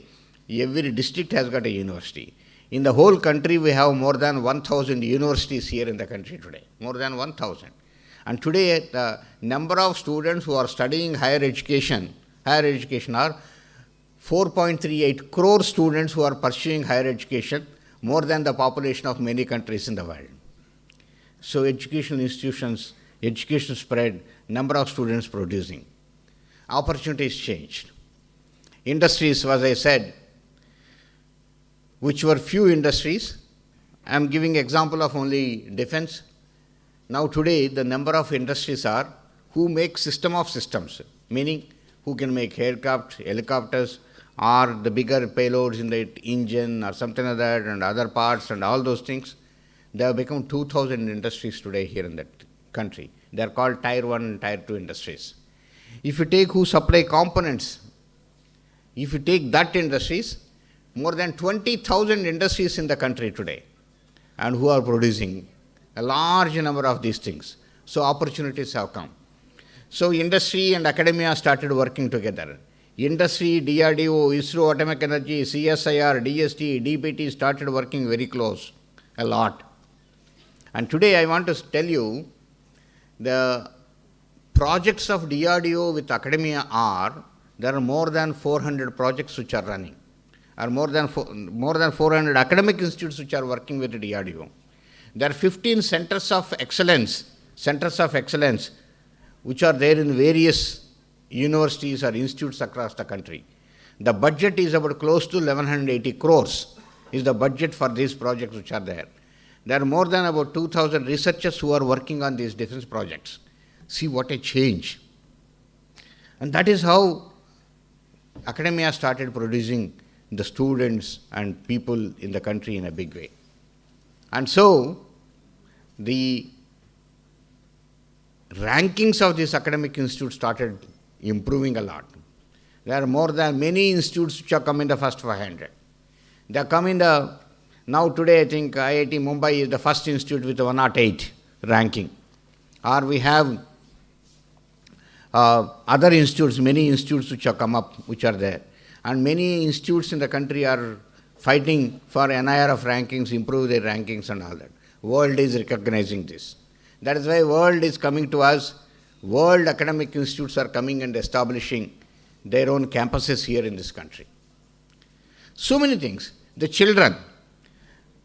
every district has got a university. In the whole country, we have more than 1,000 universities here in the country today, more than 1,000. And today, the number of students who are studying higher education are 4.38 crore students who are pursuing higher education, more than the population of many countries in the world. So educational institutions, education spread, number of students producing. Opportunities changed. Industries, as I said, which were few industries. I am giving example of only defense. Now today the number of industries are who make system of systems, meaning who can make aircraft, helicopters, or the bigger payloads in the engine or something like that and other parts and all those things. They have become 2,000 industries today here in that country. They are called Tier 1 and Tier 2 industries. If you take who supply components, if you take that industries, more than 20,000 industries in the country today and who are producing a large number of these things. So opportunities have come. So industry and academia started working together. Industry, DRDO, ISRO, Atomic Energy, CSIR, DST, DPT started working very close, a lot. And today I want to tell you the projects of DRDO with academia are, there are more than 400 projects which are running, or more than 400 academic institutes which are working with DRDO. There are 15 centers of excellence, which are there in various universities or institutes across the country. The budget is about close to 1180 crores is the budget for these projects which are there. There are more than about 2,000 researchers who are working on these defense projects. See what a change. And that is how academia started producing the students and people in the country in a big way. And so, the rankings of this academic institute started improving a lot. There are more than many institutes which have come in the first 500. They have come in the, now today I think IIT Mumbai is the first institute with 108 ranking. Or we have other institutes, many institutes which have come up, which are there. And many institutes in the country are fighting for NIRF rankings, improve their rankings and all that. World is recognizing this. That is why world is coming to us. World academic institutes are coming and establishing their own campuses here in this country. So many things. The children,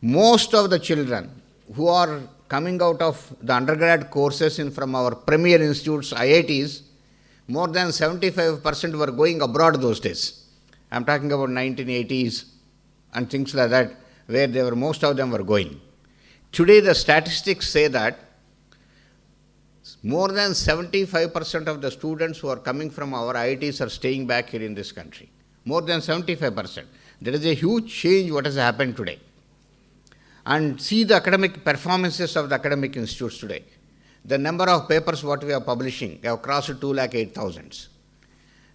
most of the children who are coming out of the undergrad courses from our premier institutes, IITs, more than 75% were going abroad those days. I am talking about 1980s and things like that, where most of them were going. Today the statistics say that more than 75% of the students who are coming from our IITs are staying back here in this country. More than 75%. There is a huge change what has happened today. And see the academic performances of the academic institutes today. The number of papers what we are publishing have crossed 208,000.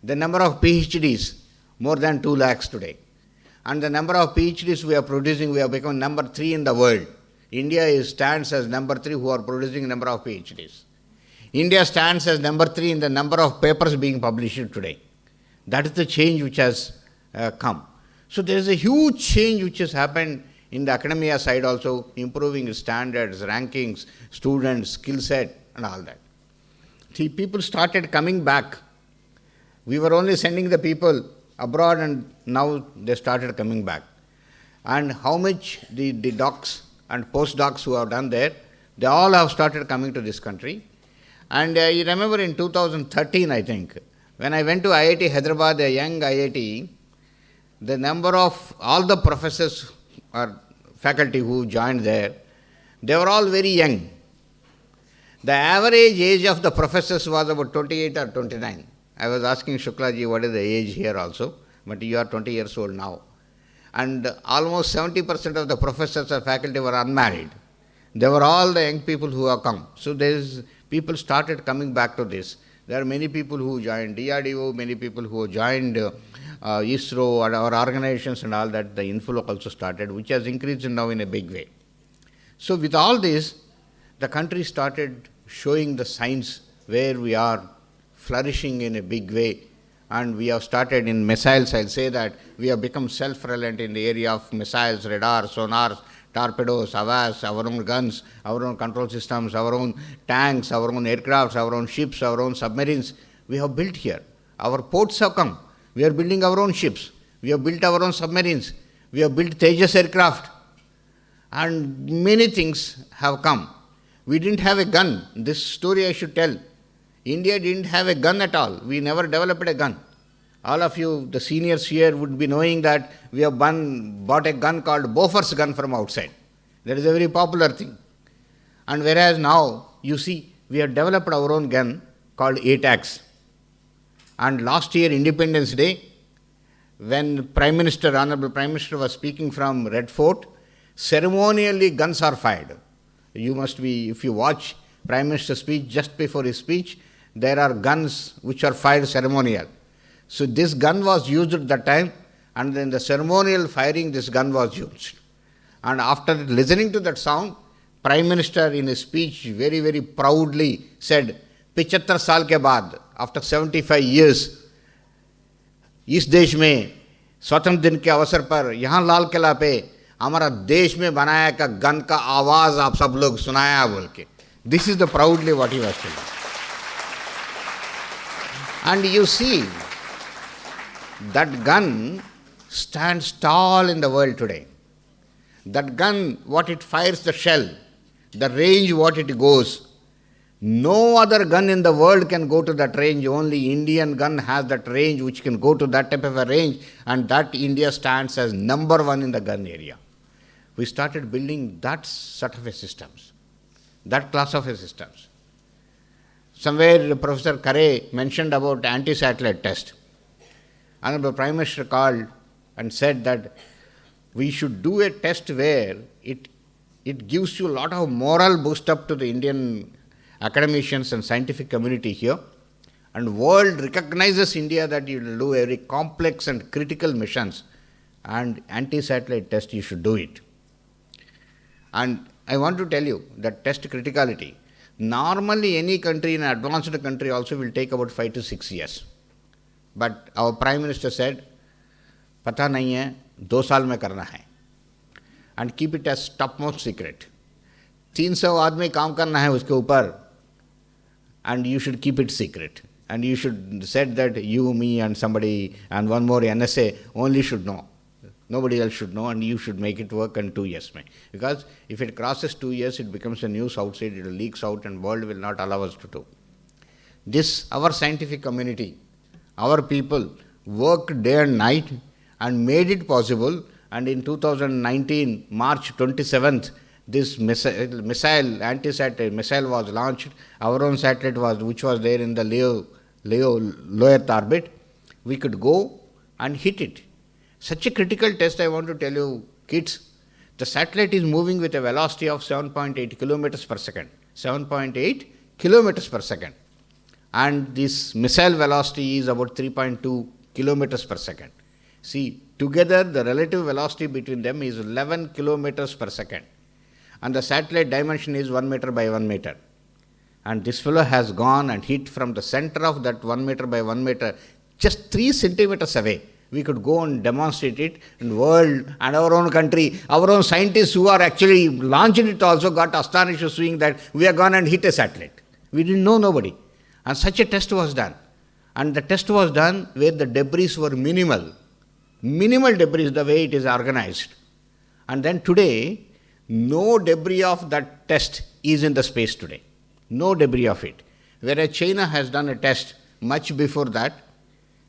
The number of PhDs, more than 2 lakhs today. And the number of PhDs we are producing, we have become number 3 in the world. India stands as number 3 who are producing number of PhDs. India stands as number 3 in the number of papers being published today. That is the change which has come. So there is a huge change which has happened in the academia side also, improving standards, rankings, students, skill set and all that. See, people started coming back. We were only sending the people abroad and now they started coming back. And how much the docs and postdocs who have done there, they all have started coming to this country. And you remember in 2013, I think, when I went to IIT Hyderabad, a young IIT, the number of all the professors or faculty who joined there, they were all very young. The average age of the professors was about 28 or 29. I was asking Shuklaji what is the age here also, but you are 20 years old now. And almost 70% of the professors or faculty were unmarried. They were all the young people who have come. So people started coming back to this. There are many people who joined DRDO, many people who joined ISRO and our organizations and all that. The inflow also started, which has increased now in a big way. So with all this, the country started showing the signs where we are flourishing in a big way. And we have started in missiles. I'll say that we have become self-reliant in the area of missiles, radar, sonars, torpedoes, avas, our own guns, our own control systems, our own tanks, our own aircrafts, our own ships, our own submarines. We have built here. Our ports have come. We are building our own ships. We have built our own submarines. We have built Tejas aircraft. And many things have come. We didn't have a gun. This story I should tell. India didn't have a gun at all. We never developed a gun. All of you, the seniors here, would be knowing that we have bought a gun called Bofors gun from outside. That is a very popular thing. And whereas now, you see, we have developed our own gun called ATACS. And last year, Independence Day, when Honorable Prime Minister was speaking from Red Fort, ceremonially guns are fired. You must be, if you watch Prime Minister's speech, just before his speech, there are guns which are fired ceremonial. So this gun was used at that time, and then the ceremonial firing, this gun was used. And after listening to that sound, Prime Minister in his speech very, very proudly said, 75 साल के बाद, after 75 years, इस देश में स्वतंत्र दिन के अवसर पर यहाँ लाल किला पे हमारा देश में बनाया का गन का आवाज आप सब लोग सुनाया बोल के. This is the proudly what he was telling. And you see, that gun stands tall in the world today. That gun, what it fires the shell, the range what it goes, no other gun in the world can go to that range. Only Indian gun has that range which can go to that type of a range, and that India stands as number 1 in the gun area. We started building that sort of a systems, that class of a systems. Somewhere Professor Khare mentioned about anti-satellite test. Honorable Prime Minister called and said that we should do a test where it gives you a lot of moral boost up to the Indian academicians and scientific community here. And world recognizes India that you will do very complex and critical missions, and anti-satellite test, you should do it. And I want to tell you that test criticality, normally any country, in an advanced country also, will take about 5 to 6 years. But our Prime Minister said, पता नहीं है, 2 साल में करना है. And keep it as topmost secret. 300 आदमी काम करना है उसके ऊपर, and you should keep it secret. And you should said that you, me and somebody and one more NSA only should know. Nobody else should know, and you should make it work in 2 years. Because if it crosses 2 years, it becomes a news outside, it leaks out, and world will not allow us to do. This, our scientific community, our people worked day and night and made it possible. And in 2019, March 27th, this missile, anti-satellite missile was launched. Our own satellite was, which was there in the Leo low Earth orbit. We could go and hit it. Such a critical test, I want to tell you, kids, the satellite is moving with a velocity of 7.8 kilometers per second. 7.8 kilometers per second. And this missile velocity is about 3.2 kilometers per second. See, together the relative velocity between them is 11 kilometers per second. And the satellite dimension is 1 meter by 1 meter. And this fellow has gone and hit from the center of that 1 meter by 1 meter, just 3 centimeters away. We could go and demonstrate it in the world and our own country. Our own scientists who are actually launching it also got astonished seeing that we have gone and hit a satellite. We didn't know nobody. And such a test was done. And the test was done where the debris were minimal. Minimal debris, the way it is organized. And then today, no debris of that test is in the space today. No debris of it. Whereas China has done a test much before that,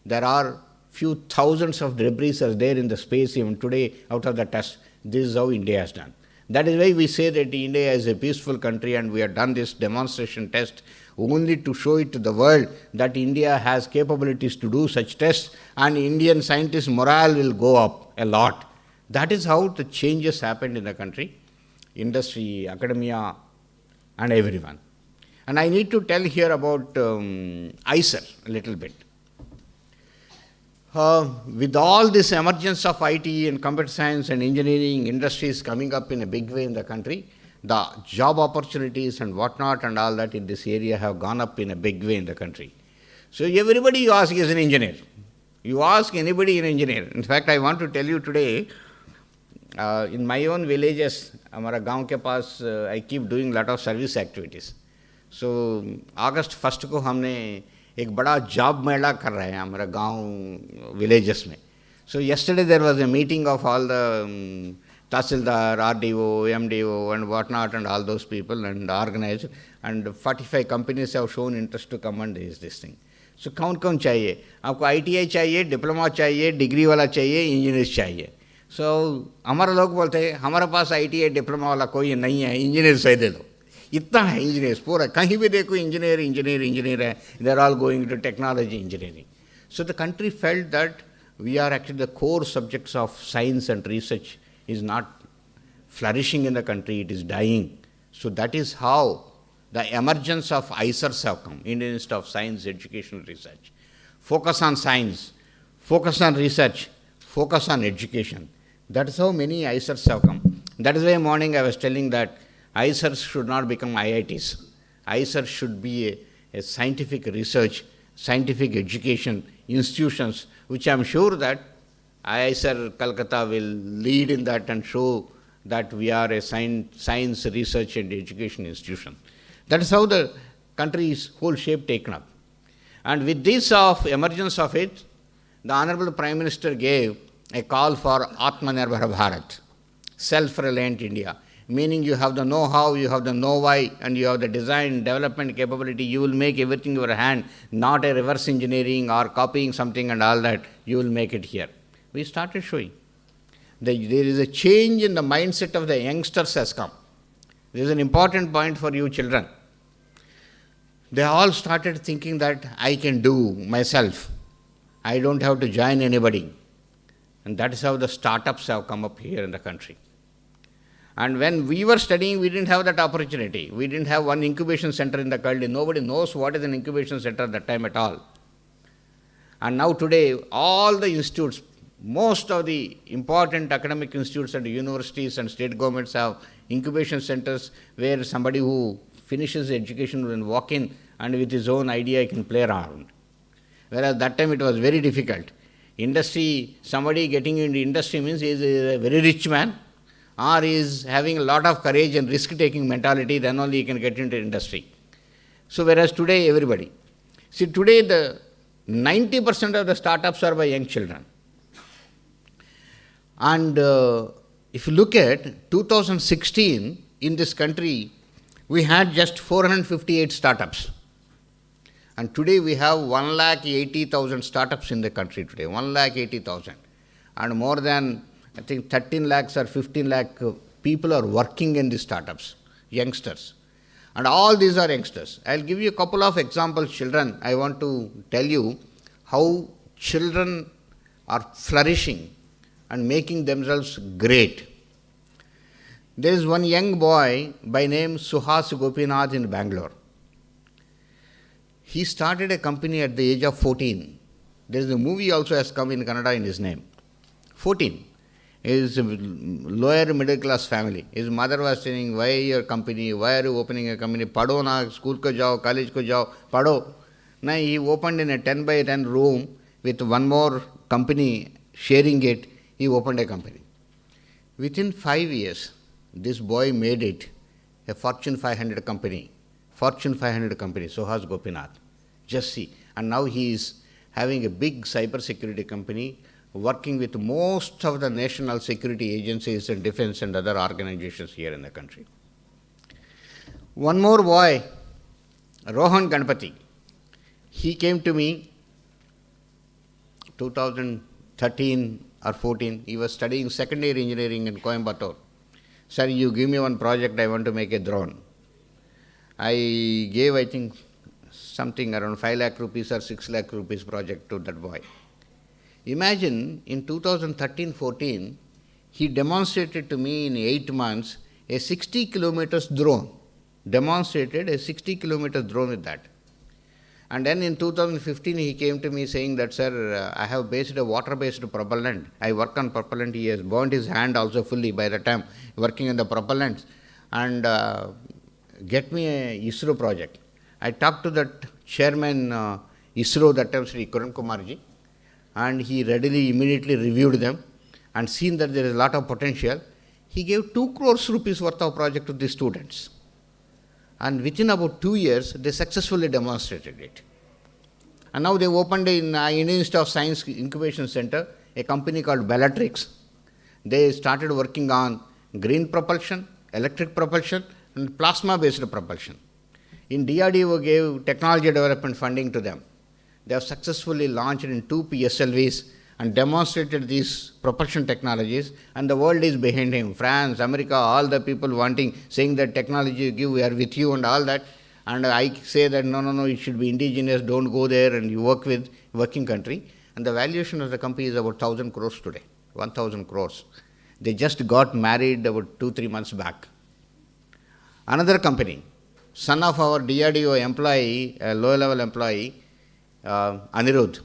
there are few thousands of debris are there in the space even today out of the test. This is how India has done. That is why we say that India is a peaceful country, and we have done this demonstration test only to show it to the world that India has capabilities to do such tests, and Indian scientists' morale will go up a lot. That is how the changes happened in the country, industry, academia, and everyone. And I need to tell here about ISER a little bit. With all this emergence of IT and computer science and engineering industries coming up in a big way in the country, the job opportunities and whatnot and all that in this area have gone up in a big way in the country. So everybody you ask is an engineer. You ask anybody an engineer. In fact, I want to tell you today, in my own villages, हमारा गांव के पास, I keep doing lot of service activities. So August 1st को हमने एक बड़ा job मेला कर रहे हैं हमारा गांव विलेजेस में. So yesterday there was a meeting of all the Tahsildar, RDO, MDO and whatnot and all those people and organized, and 45 companies have shown interest to come and raise this thing. So कौन चाहिए? आपको ITI चाहिए, diploma चाहिए, degree वाला चाहिए, engineers चाहिए. So हमारा लोग बोलते हैं हमारे पास ITI डिप्लोमा वाला कोई नहीं है, इंजीनियर से दे दो. इतना है इंजीनियर्स पूरा, कहीं भी देखो इंजीनियर है. They are all going to technology engineering. So the country felt that we are actually the core subjects of science and research is not flourishing in the country, it is dying. So that is how the emergence of ISERs have come, Indian Institute of Science, Education, Research. Focus on science, focus on research, focus on education. That is how many ISERs have come. That is why morning I was telling that ISERs should not become IITs. ISERs should be a scientific research, scientific education institutions, which I am sure that IISER Calcutta will lead in that and show that we are a science research and education institution. That is how the country's whole shape taken up. And with this emergence of it, the Honorable Prime Minister gave a call for Atmanirbhar Bharat, self-reliant India, meaning you have the know-how, you have the know-why, and you have the design, development capability. You will make everything in your hand, not a reverse engineering or copying something and all that. You will make it here. We started showing. There is a change in the mindset of the youngsters has come. This is an important point for you children. They all started thinking that I can do myself. I don't have to join anybody. And that is how the startups have come up here in the country. And when we were studying, we didn't have that opportunity. We didn't have one incubation center in the Kaldi. Nobody knows what is an incubation center at that time at all. And now today, all the institutes, most of the important academic institutes and universities and state governments have incubation centers where somebody who finishes education will walk in and with his own idea he can play around. Whereas that time it was very difficult. Industry, somebody getting into industry means he is a very rich man, or he is having a lot of courage and risk-taking mentality, then only he can get into industry. So whereas today, everybody. See, today the 90% of the startups are by young children. And if you look at 2016, in this country, we had just 458 startups. And today we have 1,80,000 startups in the country today, 1,80,000. And more than, I think, 13 lakhs or 15 lakh people are working in these startups, youngsters. And all these are youngsters. I'll give you a couple of examples, children. I want to tell you how children are flourishing and making themselves great. There is one young boy by name Suhas Gopinath in Bangalore. He started a company at the age of 14. There is a movie also has come in Kannada in his name. 14. He is a lower middle class family. His mother was saying, why your company? Why are you opening a company? Pado na, school ko jao, college ko jao, pado. Now he opened in a 10 by 10 room with one more company sharing it. He opened a company. Within 5 years, this boy made it a Fortune 500 company. Fortune 500 company, Suhas Gopinath. Just see. And now he is having a big cyber security company, working with most of the national security agencies and defense and other organizations here in the country. One more boy, Rohan Ganpati. He came to me 2013 or 14. He was studying second year engineering in Coimbatore. Sir, you give me one project, I want to make a drone. I gave, I think, something around 5 lakh rupees or 6 lakh rupees project to that boy. Imagine in 2013-14, he demonstrated to me in 8 months a 60 kilometers drone. Demonstrated a 60 kilometers drone with that. And then in 2015, he came to me saying that, sir, I have based a water-based propellant. I work on propellant. He has burnt his hand also fully by the time working on the propellants. And get me a ISRO project. I talked to that chairman ISRO that time, Sri Kiran Kumarji, and he readily, immediately reviewed them and seen that there is a lot of potential. He gave 2 crores rupees worth of project to the students. And within about 2 years, they successfully demonstrated it. And now they opened in Indian Institute of Science Incubation Center, a company called Bellatrix. They started working on green propulsion, electric propulsion, and plasma-based propulsion. In DRDO gave technology development funding to them. They have successfully launched in 2 PSLVs and demonstrated these propulsion technologies, and the world is behind him. France, America, all the people wanting, saying that technology you give, we are with you and all that. And I say that no, it should be indigenous, don't go there and you work with working country. And the valuation of the company is about 1,000 crores today, 1,000 crores. They just got married about 2-3 months back. Another company, son of our DRDO employee, a low-level employee, Anirudh,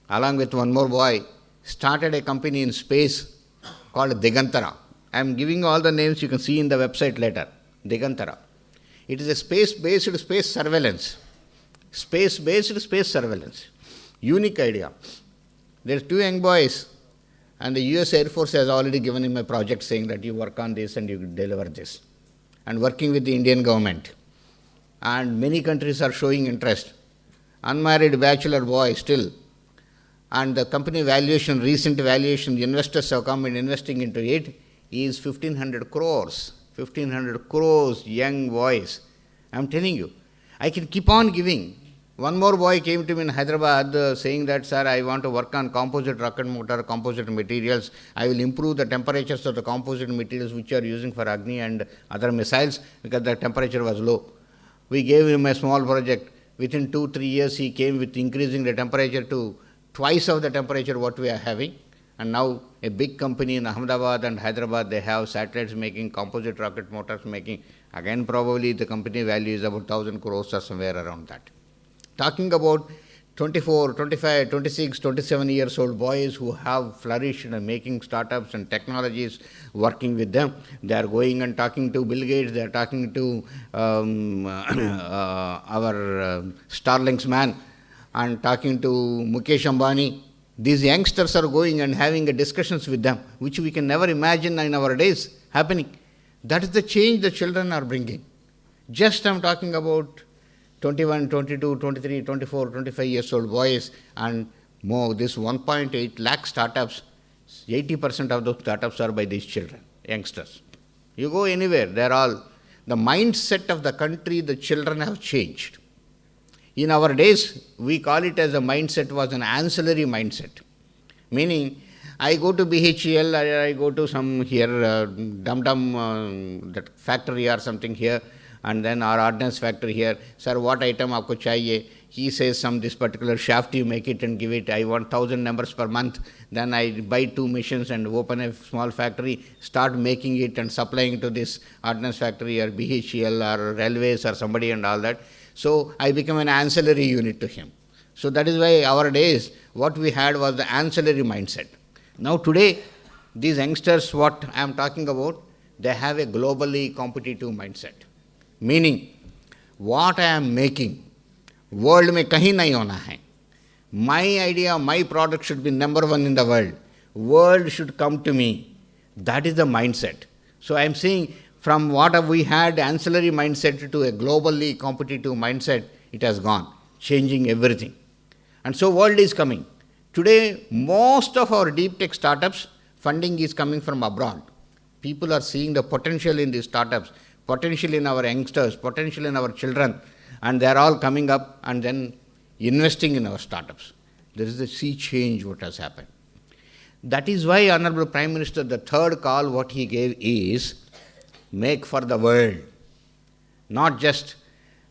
along with one more boy, started a company in space called Digantara. I am giving all the names you can see in the website later. Digantara. It is a space-based space surveillance. Space-based space surveillance. Unique idea. There are 2 young boys, and the US Air Force has already given him a project saying that you work on this and you deliver this. And working with the Indian government. And many countries are showing interest. Unmarried bachelor boy still. And the company valuation, recent valuation, the investors have come and investing into it, is 1,500 crores. 1,500 crores, young boys. I am telling you, I can keep on giving. One more boy came to me in Hyderabad saying that, sir, I want to work on composite rocket motor, composite materials. I will improve the temperatures of the composite materials which are using for Agni and other missiles because the temperature was low. We gave him a small project. Within 2-3 years, he came with increasing the temperature to twice of the temperature what we are having. And now a big company in Ahmedabad and Hyderabad, they have satellites making, composite rocket motors making. Again, probably the company value is about 1,000 crores or somewhere around that. Talking about 24, 25, 26, 27 years old boys who have flourished and making startups and technologies, working with them. They are going and talking to Bill Gates, they are talking to our Starlink's man and talking to Mukesh Ambani. These youngsters are going and having discussions with them, which we can never imagine in our days happening. That is the change the children are bringing. Just I'm talking about 21, 22, 23, 24, 25 years old boys and more. This 1.8 lakh startups, 80% of those startups are by these children, youngsters. You go anywhere, they're all, the mindset of the country, the children have changed. In our days, we call it as a mindset was an ancillary mindset. Meaning, I go to BHEL, I go to some here, that factory or something here, and then our ordnance factory here. Sir, what item aapko chahiye? He says this particular shaft, you make it and give it. I want 1,000 numbers per month. Then I buy 2 machines and open a small factory, start making it and supplying to this ordnance factory or BHEL or railways or somebody and all that. So I become an ancillary unit to him. So that is why our days, what we had was the ancillary mindset. Now today, these youngsters, what I am talking about, they have a globally competitive mindset. Meaning, what I am making, world mein kahin nahi hona hai. My idea, my product should be number 1 in the world. World should come to me. That is the mindset. So I am saying, from what we had ancillary mindset to a globally competitive mindset, it has gone, changing everything. And so world is coming. Today, most of our deep tech startups, funding is coming from abroad. People are seeing the potential in these startups, potential in our youngsters, potential in our children, and they are all coming up and then investing in our startups. There is a sea change what has happened. That is why Honorable Prime Minister, the third call what he gave is, make for the world. Not just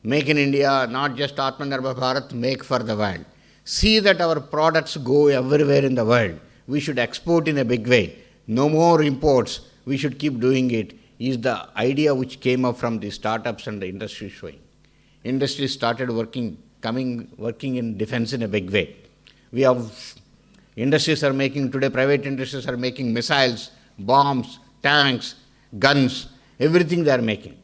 make in India, not just Atmanirbhar Bharat, make for the world. See that our products go everywhere in the world. We should export in a big way. No more imports. We should keep doing it. Is the idea which came up from the startups and the industry showing. Industry started working in defense in a big way. We have industries are making today, private industries are making missiles, bombs, tanks, guns, everything they are making.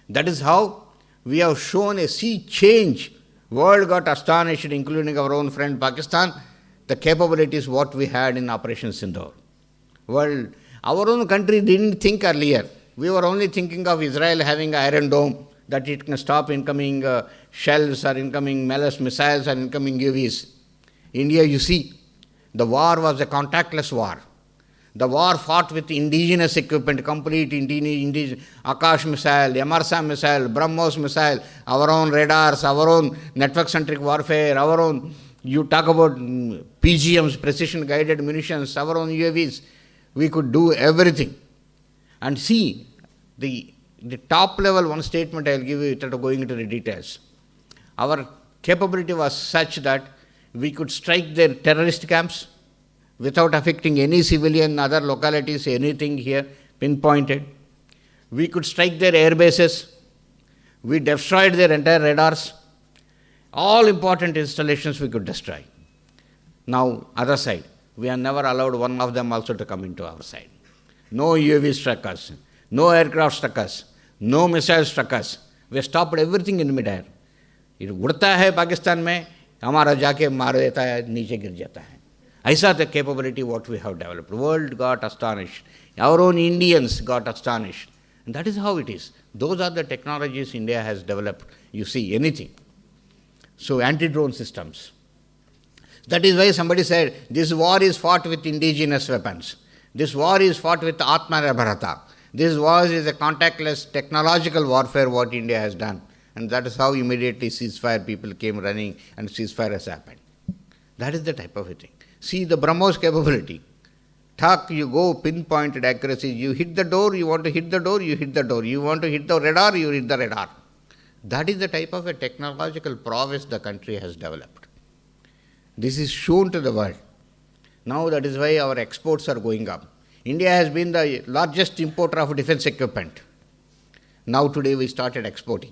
That is how we have shown a sea change. World got astonished, including our own friend Pakistan, the capabilities what we had in Operation Sindoor. World, our own country didn't think earlier. We were only thinking of Israel having an Iron Dome, that it can stop incoming shells or incoming missiles or incoming UAVs. India, you see, the war was a contactless war. The war fought with indigenous equipment, complete indigenous Akash missile, Yamarsa missile, BrahMos missile, our own radars, our own network-centric warfare, our own, you talk about PGMs, precision-guided munitions, our own UAVs. We could do everything. And see, the top level one statement I will give you without going into the details. Our capability was such that we could strike their terrorist camps without affecting any civilian, other localities, anything here pinpointed. We could strike their air bases. We destroyed their entire radars. All important installations we could destroy. Now, other side, we have never allowed one of them also to come into our side. No UAV struck us, no aircraft struck us, no missiles struck us. We stopped everything in mid-air. It उड़ता है पाकिस्तान में, हमारा जाके मार देता है, नीचे गिर जाता है. ऐसा the capability what we have developed. World got astonished. Our own Indians got astonished. And that is how it is. Those are the technologies India has developed. You see, anything. So, anti-drone systems. That is why somebody said, this war is fought with indigenous weapons. This war is fought with Atmanirbhar Bharat. This war is a contactless technological warfare what India has done. And that is how immediately ceasefire people came running and ceasefire has happened. That is the type of a thing. See the BrahMos capability. Talk, you go, pinpointed accuracy. You hit the door, you want to hit the door, you hit the door. You want to hit the radar, you hit the radar. That is the type of a technological prowess the country has developed. This is shown to the world. Now that is why our exports are going up. India has been the largest importer of defense equipment. Now today we started exporting.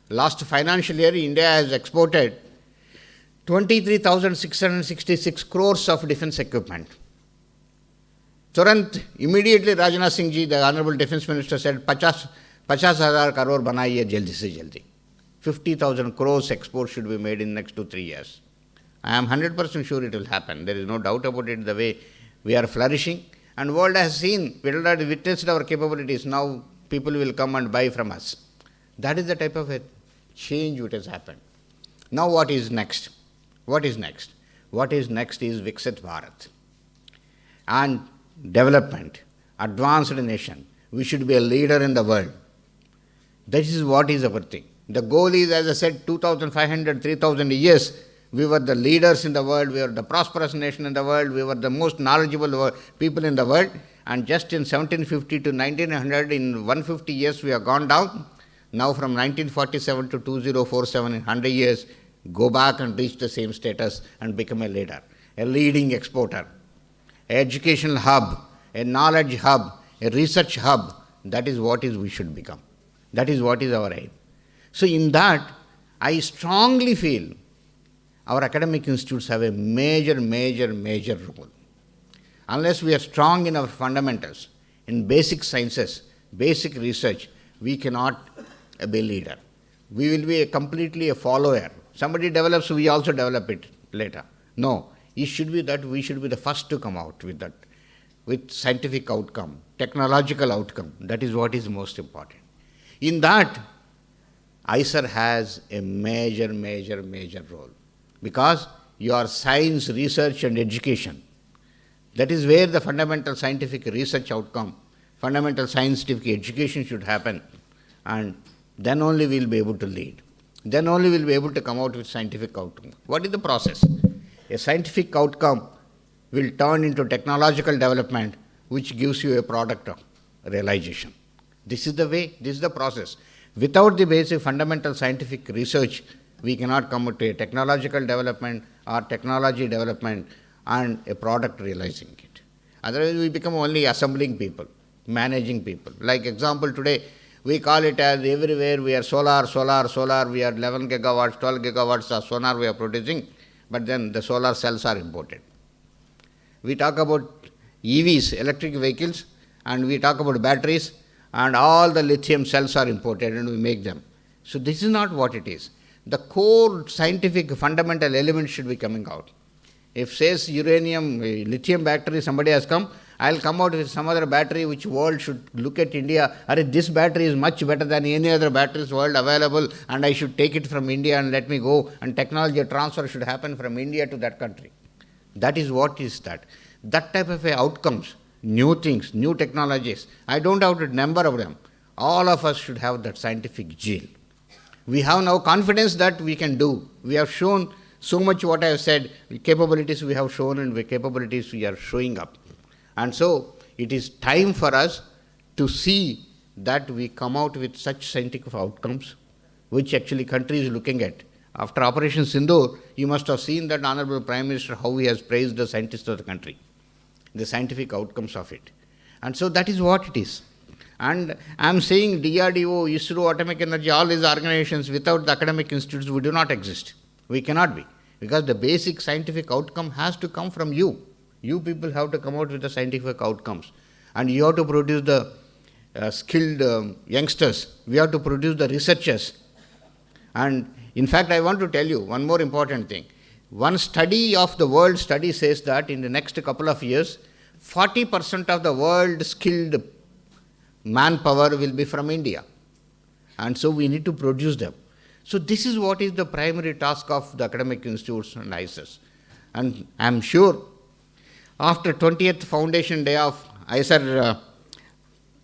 Last financial year, India has exported 23,666 crores of defense equipment. Turant, immediately Rajnath Singh ji, the Honorable Defense Minister, said, 50,000 crore banaiye jaldi se jaldi. 50,000 crores export should be made in next 2-3 years. I am 100% sure it will happen. There is no doubt about it, the way we are flourishing. And world has seen, we have witnessed our capabilities. Now people will come and buy from us. That is the type of a change which has happened. Now what is next? What is next? What is next is Viksit Bharat. And development, advanced nation. We should be a leader in the world. That is what is our thing. The goal is, as I said, 2,500, 3,000 years, we were the leaders in the world, we were the prosperous nation in the world, we were the most knowledgeable people in the world, and just in 1750 to 1900, in 150 years, we have gone down. Now from 1947 to 2047, in 100 years, go back and reach the same status and become a leader, a leading exporter, an educational hub, a knowledge hub, a research hub. That is what we should become. That is what is our aim. So in that, I strongly feel our academic institutes have a major role. Unless we are strong in our fundamentals, in basic sciences, basic research, we cannot be a leader. We will be completely a follower. Somebody develops, we also develop it later. No, it should be that we should be the first to come out with that, with scientific outcome, technological outcome. That is what is most important. In that, IISER has a major role. Because your science, research and education, that is where the fundamental scientific research outcome, fundamental scientific education should happen, and then only we will be able to lead. Then only we will be able to come out with scientific outcome. What is the process? A scientific outcome will turn into technological development, which gives you a product of realization. This is the way, this is the process. Without the basic fundamental scientific research, we cannot come to a technological development or technology development and a product realizing it. Otherwise, we become only assembling people, managing people. Like example, today, we call it as everywhere we are solar, we are 11 gigawatts, 12 gigawatts of solar we are producing, but then the solar cells are imported. We talk about EVs, electric vehicles, and we talk about batteries, and all the lithium cells are imported and we make them. So this is not what it is. The core scientific fundamental element should be coming out. If says uranium, lithium battery, somebody has come, I will come out with some other battery which world should look at India. This battery is much better than any other batteries world available, and I should take it from India and let me go, and technology transfer should happen from India to that country. That is what is that. That type of outcomes, new things, new technologies, I don't have a number of them. All of us should have that scientific zeal. We have now confidence that we can do. We have shown so much what I have said, capabilities we have shown and the capabilities we are showing up. And so, it is time for us to see that we come out with such scientific outcomes, which actually country is looking at. After Operation Sindoor, you must have seen that Honorable Prime Minister, how he has praised the scientists of the country, the scientific outcomes of it. And so, that is what it is. And I am saying DRDO, ISRO, Atomic Energy, all these organizations, without the academic institutes, we do not exist. We cannot be. Because the basic scientific outcome has to come from you. You people have to come out with the scientific outcomes. And you have to produce the skilled youngsters. We have to produce the researchers. And in fact, I want to tell you one more important thing. One study of the world study says that in the next couple of years, 40% of the world skilled manpower will be from India. And so we need to produce them. So this is what is the primary task of the academic institutes and IISER. And I am sure after 20th Foundation Day of IISER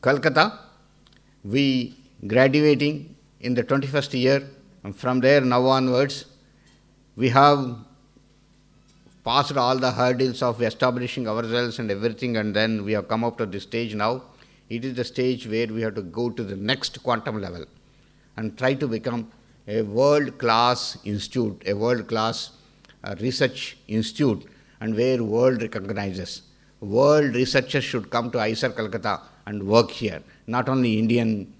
Kolkata, we graduating in the 21st year, and from there now onwards, we have passed all the hurdles of establishing ourselves and everything, and then we have come up to this stage now. It is the stage where we have to go to the next quantum level and try to become a world-class institute, a world-class research institute, and where world recognizes. World researchers should come to IISER Kolkata and work here, not only Indian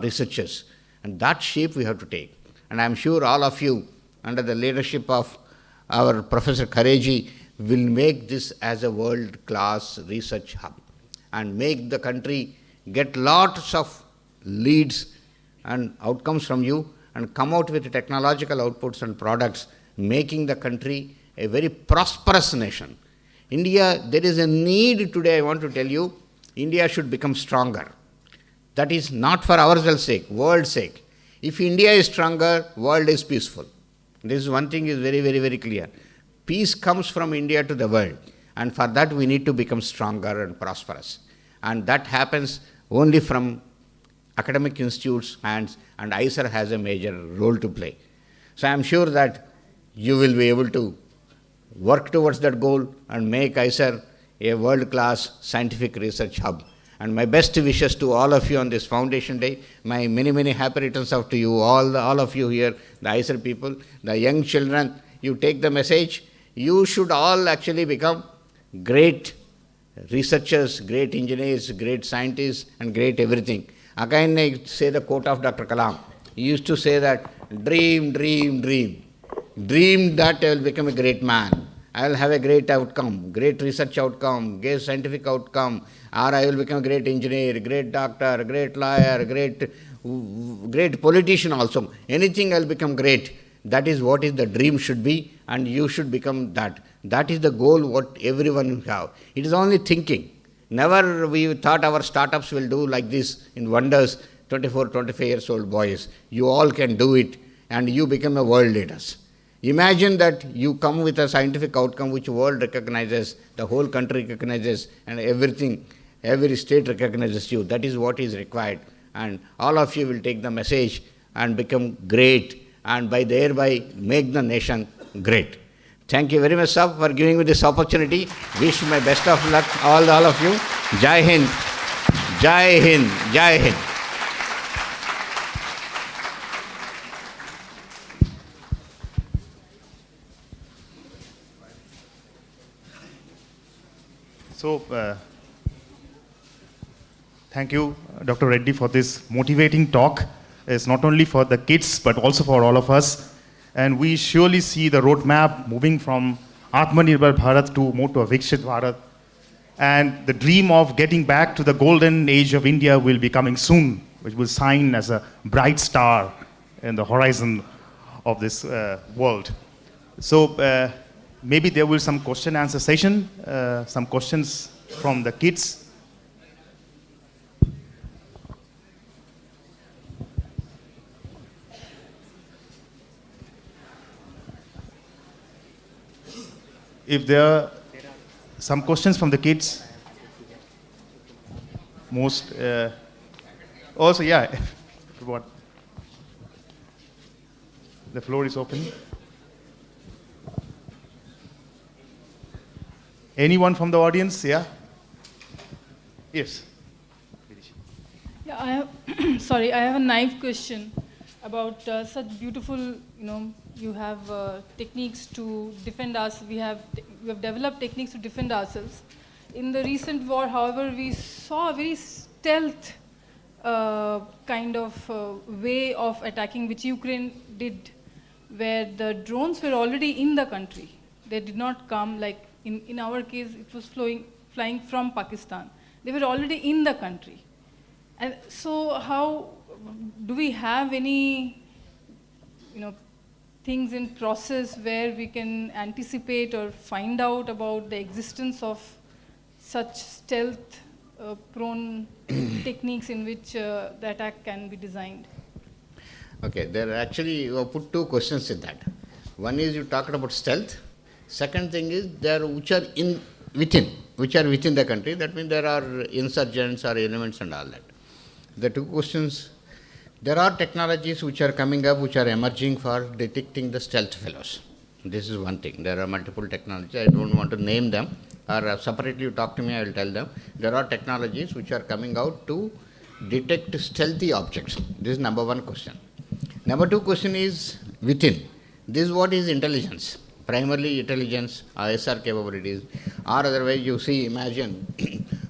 researchers. And that shape we have to take. And I am sure all of you, under the leadership of our Professor Khareji, will make this as a world-class research hub and make the country get lots of leads and outcomes from you and come out with technological outputs and products, making the country a very prosperous nation. India, there is a need today, I want to tell you, India should become stronger. That is not for ourselves' sake, world's sake. If India is stronger, world is peaceful. This is one thing is very, very, very clear. Peace comes from India to the world, and for that we need to become stronger and prosperous. And that happens only from academic institutes' hands, and IISER has a major role to play. So I am sure that you will be able to work towards that goal and make IISER a world-class scientific research hub. And my best wishes to all of you on this Foundation Day. My many, many happy returns out to you, all of you here, the IISER people, the young children. You take the message. You should all actually become great researchers, great engineers, great scientists, and great everything. Again, I say the quote of Dr. Kalam. He used to say that, dream, dream, dream. Dream that I will become a great man. I will have a great outcome, great research outcome, great scientific outcome, or I will become a great engineer, great doctor, great lawyer, great politician also. Anything I will become great. That is what is the dream should be, and you should become that. That is the goal what everyone will have. It is only thinking. Never we thought our startups will do like this in wonders, 24, 25 years old boys. You all can do it, and you become a world leaders. Imagine that you come with a scientific outcome which world recognizes, the whole country recognizes, and everything, every state recognizes you. That is what is required. And all of you will take the message and become great, and by thereby make the nation great. Thank you very much, sir, for giving me this opportunity. Wish my best of luck, all of you. Jai Hind, Jai Hind, Jai Hind. So, thank you, Dr. Reddy, for this motivating talk. It's not only for the kids, but also for all of us. And we surely see the roadmap moving from Atmanirbhar Bharat to more to a Viksit Bharat. And the dream of getting back to the golden age of India will be coming soon, which will shine as a bright star in the horizon of this world. So, maybe there will be some question answer session, some questions from the kids. If there are some questions from the kids, most, also, yeah, what? The floor is open. Anyone from the audience? Yeah? Yes. Yeah, I have sorry, I have a naive question about such beautiful, you have techniques to defend us. We have developed techniques to defend ourselves. In the recent war, however, we saw a very stealth kind of way of attacking, which Ukraine did, where the drones were already in the country. They did not come like in our case. It was flying from Pakistan. They were already in the country. And so, how do we have any, things in process where we can anticipate or find out about the existence of such stealth-prone techniques in which the attack can be designed? Okay, there are actually, you have put two questions in that. One is you talked about stealth. Second thing is there which are within the country. That means there are insurgents or elements and all that. The two questions. There are technologies which are coming up, which are emerging for detecting the stealth fellows. This is one thing. There are multiple technologies. I don't want to name them, or separately you talk to me, I will tell them. There are technologies which are coming out to detect stealthy objects. This is number one question. Number two question is within. This is what is intelligence. primarily intelligence, ISR capabilities, or otherwise you see, imagine,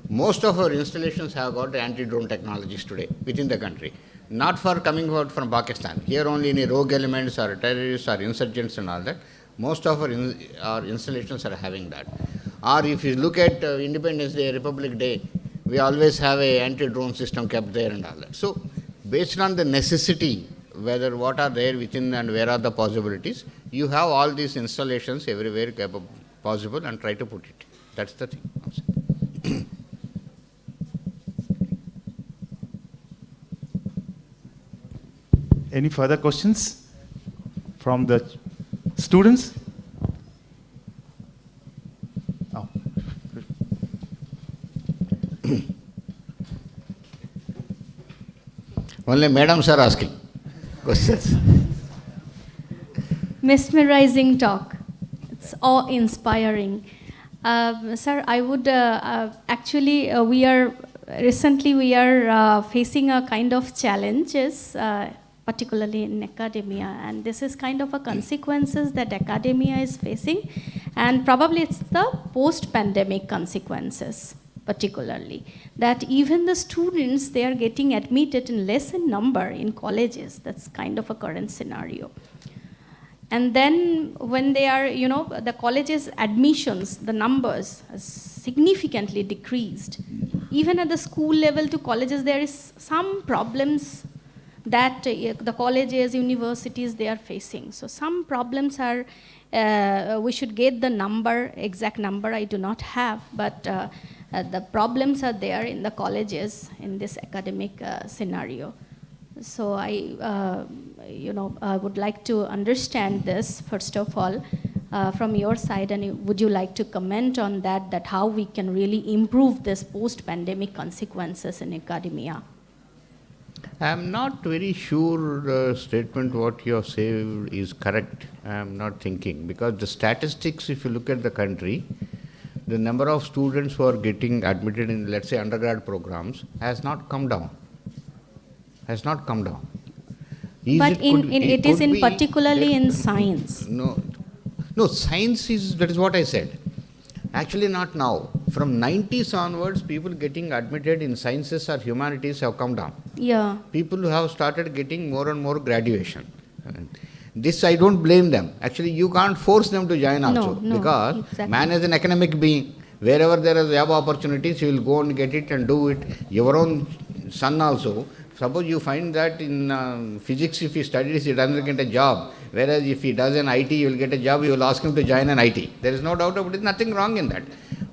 most of our installations have got anti-drone technologies today within the country. Not for coming out from Pakistan. Here only any rogue elements or terrorists or insurgents and all that. Most of our installations are having that. Or if you look at Independence Day, Republic Day, we always have a anti-drone system kept there and all that. So, based on the necessity, whether what are there within and where are the possibilities, you have all these installations everywhere possible and try to put it. That's the thing. Any further questions from the students? Oh. Only madams are asking questions. Mesmerizing talk. It's awe-inspiring. Sir, I would actually, recently we are facing a kind of challenges, particularly in academia, and this is kind of a consequences that academia is facing, and probably it's the post-pandemic consequences, particularly, that even the students, they are getting admitted in less in number in colleges. That's kind of a current scenario. And then when they are, the colleges admissions, the numbers has significantly decreased. Even at the school level to colleges, there is some problems that the colleges, universities, they are facing. So some problems are, we should get the number, exact number I do not have, but the problems are there in the colleges in this academic scenario. So I would like to understand this, first of all, from your side, and would you like to comment on that how we can really improve this post-pandemic consequences in academia? I am not very sure the statement what you have said is correct. I am not thinking, because the statistics, if you look at the country, the number of students who are getting admitted in, let's say, undergrad programs has not come down. Has not come down. But it is particularly in science. No, science is, that is what I said. Actually not now. From 90s onwards, people getting admitted in sciences or humanities have come down. Yeah. People who have started getting more and more graduation. This I don't blame them. Actually, you can't force them to join also. No, because exactly. Man is an economic being. Wherever there are job opportunities, you will go and get it and do it. Your own son also. Suppose you find that in physics, if he studies, he doesn't get a job. Whereas if he does an IT, you will get a job, you will ask him to join an IT. There is no doubt about it, nothing wrong in that.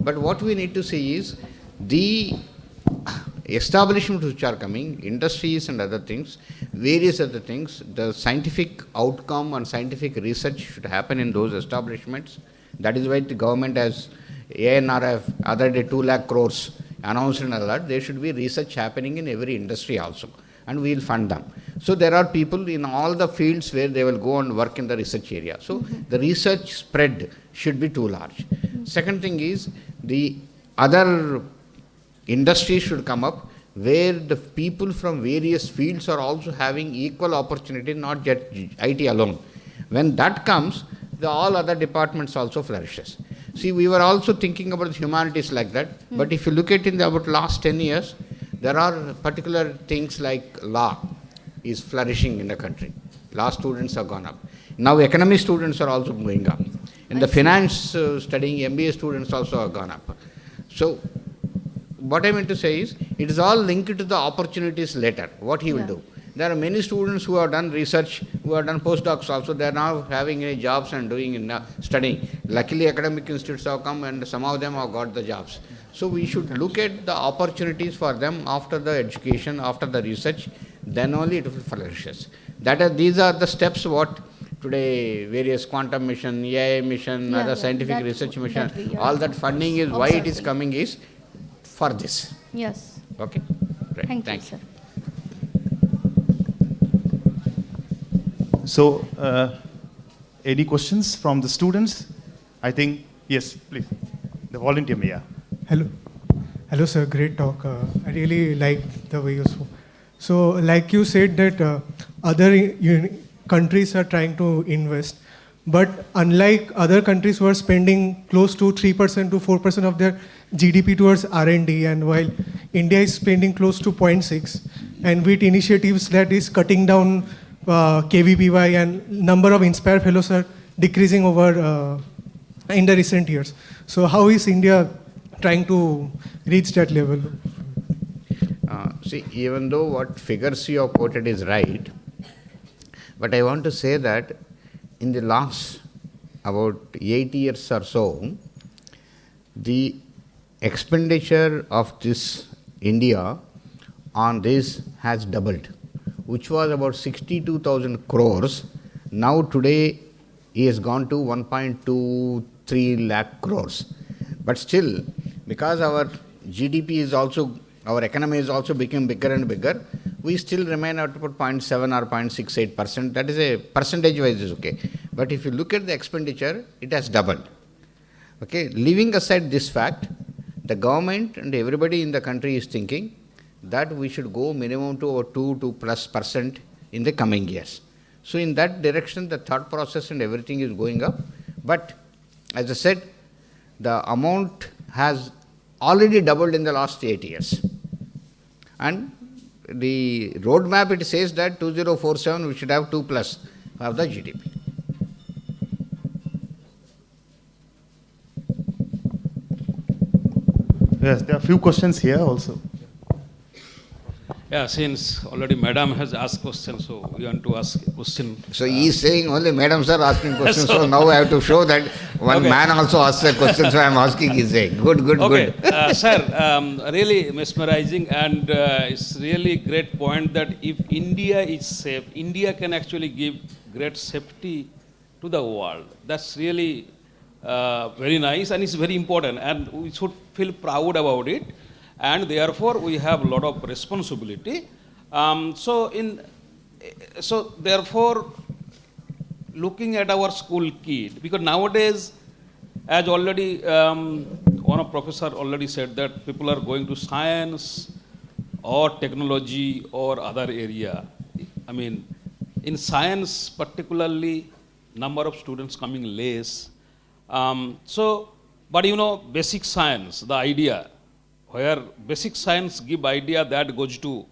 But what we need to see is the establishments which are coming, industries and other things, various other things, the scientific outcome and scientific research should happen in those establishments. That is why the government has ANRF, other day 2 lakh crores announced and all that. There should be research happening in every industry also, and we will fund them. So there are people in all the fields where they will go and work in the research area. So the research spread should be too large. Second thing is, the other industries should come up where the people from various fields are also having equal opportunity, not just IT alone. When that comes, all other departments also flourishes. See, we were also thinking about the humanities like that, but if you look at in the about last 10 years, there are particular things like law is flourishing in the country. Law students have gone up. Now economic students are also going up. In the finance studying, MBA students also have gone up. So what I meant to say is, it is all linked to the opportunities later, what he will do. There are many students who have done research, who have done postdocs also. They are now having jobs and doing studying. Luckily, academic institutes have come and some of them have got the jobs. So we should look at the opportunities for them after the education, after the research, then only it will flourish. These are the steps what today various quantum mission, AI mission, other scientific research mission, all that funding is, why it is coming is for this. Yes. Okay. Right. Thank you, sir. So, any questions from the students? I think, yes, please. The volunteer, yeah. Hello. Hello, sir. Great talk. I really liked the way you spoke. So, like you said that other countries are trying to invest. But unlike other countries who are spending close to 3% to 4% of their GDP towards R&D, and while India is spending close to 0.6, and with initiatives that is cutting down KVPY and number of Inspire Fellows are decreasing over in the recent years. So how is India trying to reach that level? See, even though what figures you have quoted is right, but I want to say that in the last about 8 years or so, the expenditure of this India on this has doubled, which was about 62,000 crores. Now today he has gone to 1.23 lakh crores. But still, because our GDP is also, our economy is also becoming bigger and bigger, we still remain at about 0.7 or 0.68%. That is a percentage-wise is okay. But if you look at the expenditure, it has doubled. Okay, leaving aside this fact, the government and everybody in the country is thinking that we should go minimum to over 2+ % in the coming years. So in that direction, the thought process and everything is going up. But as I said, the amount has already doubled in the last 8 years. And the roadmap, it says that 2047 we should have 2+ of the GDP. Yes, there are few questions here also. Yeah, since already Madam has asked questions, so we want to ask a question. So he is saying only Madams are asking questions, so now I have to show that one man also asks a question, so I am asking, he is saying. Good, good, okay. good. Sir, really mesmerizing, and it's really great point that if India is safe, India can actually give great safety to the world. That's really very nice, and it's very important, and we should feel proud about it. And therefore, we have a lot of responsibility. So therefore, looking at our school kid, because nowadays, as already one of professor already said that people are going to science or technology or other area. I mean, in science particularly, number of students coming less. But you know, basic science, the idea, where basic science give idea that goes to,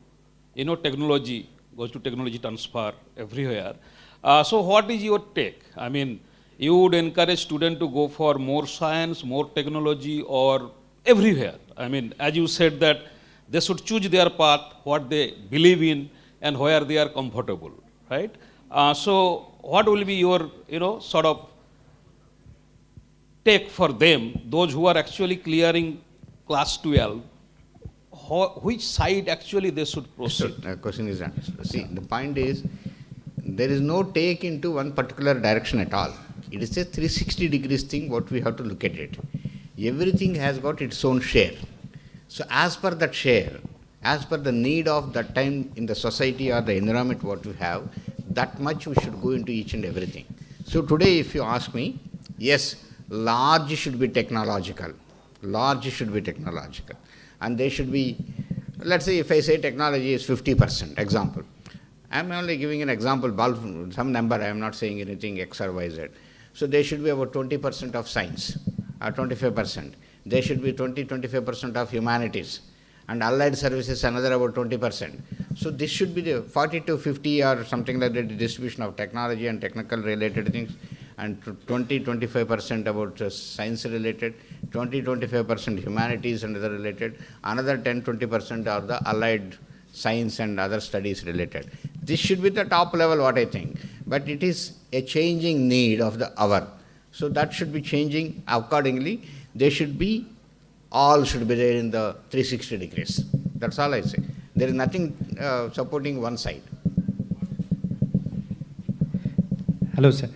you know, technology, goes to technology transfer everywhere. So what is your take? I mean, you would encourage students to go for more science, more technology, or everywhere. I mean, as you said that they should choose their path, what they believe in, and where they are comfortable, right? So what will be your, you know, sort of take for them, those who are actually clearing class 12, which side actually they should proceed? The question is understood. See, the point is, there is no take into one particular direction at all. It is a 360 degrees thing, what we have to look at it. Everything has got its own share. So as per that share, as per the need of that time in the society or the environment what we have, that much we should go into each and everything. So today if you ask me, yes, large should be technological. Large should be technological. And they should be, let's say if I say technology is 50%, example. I am only giving an example, some number, I am not saying anything X or Y, Z. So there should be about 20% of science, or 25%. There should be 20-25% of humanities. And allied services, another about 20%. So this should be the 40-50 or something like that, the distribution of technology and technical related things. And 20-25% about science related, 20-25% humanities and other related, another 10-20% are the allied science and other studies related. This should be the top level what I think, but it is a changing need of the hour. So that should be changing accordingly. They should be, all should be there in the 360 degrees. That's all I say. There is nothing supporting one side. Hello, sir.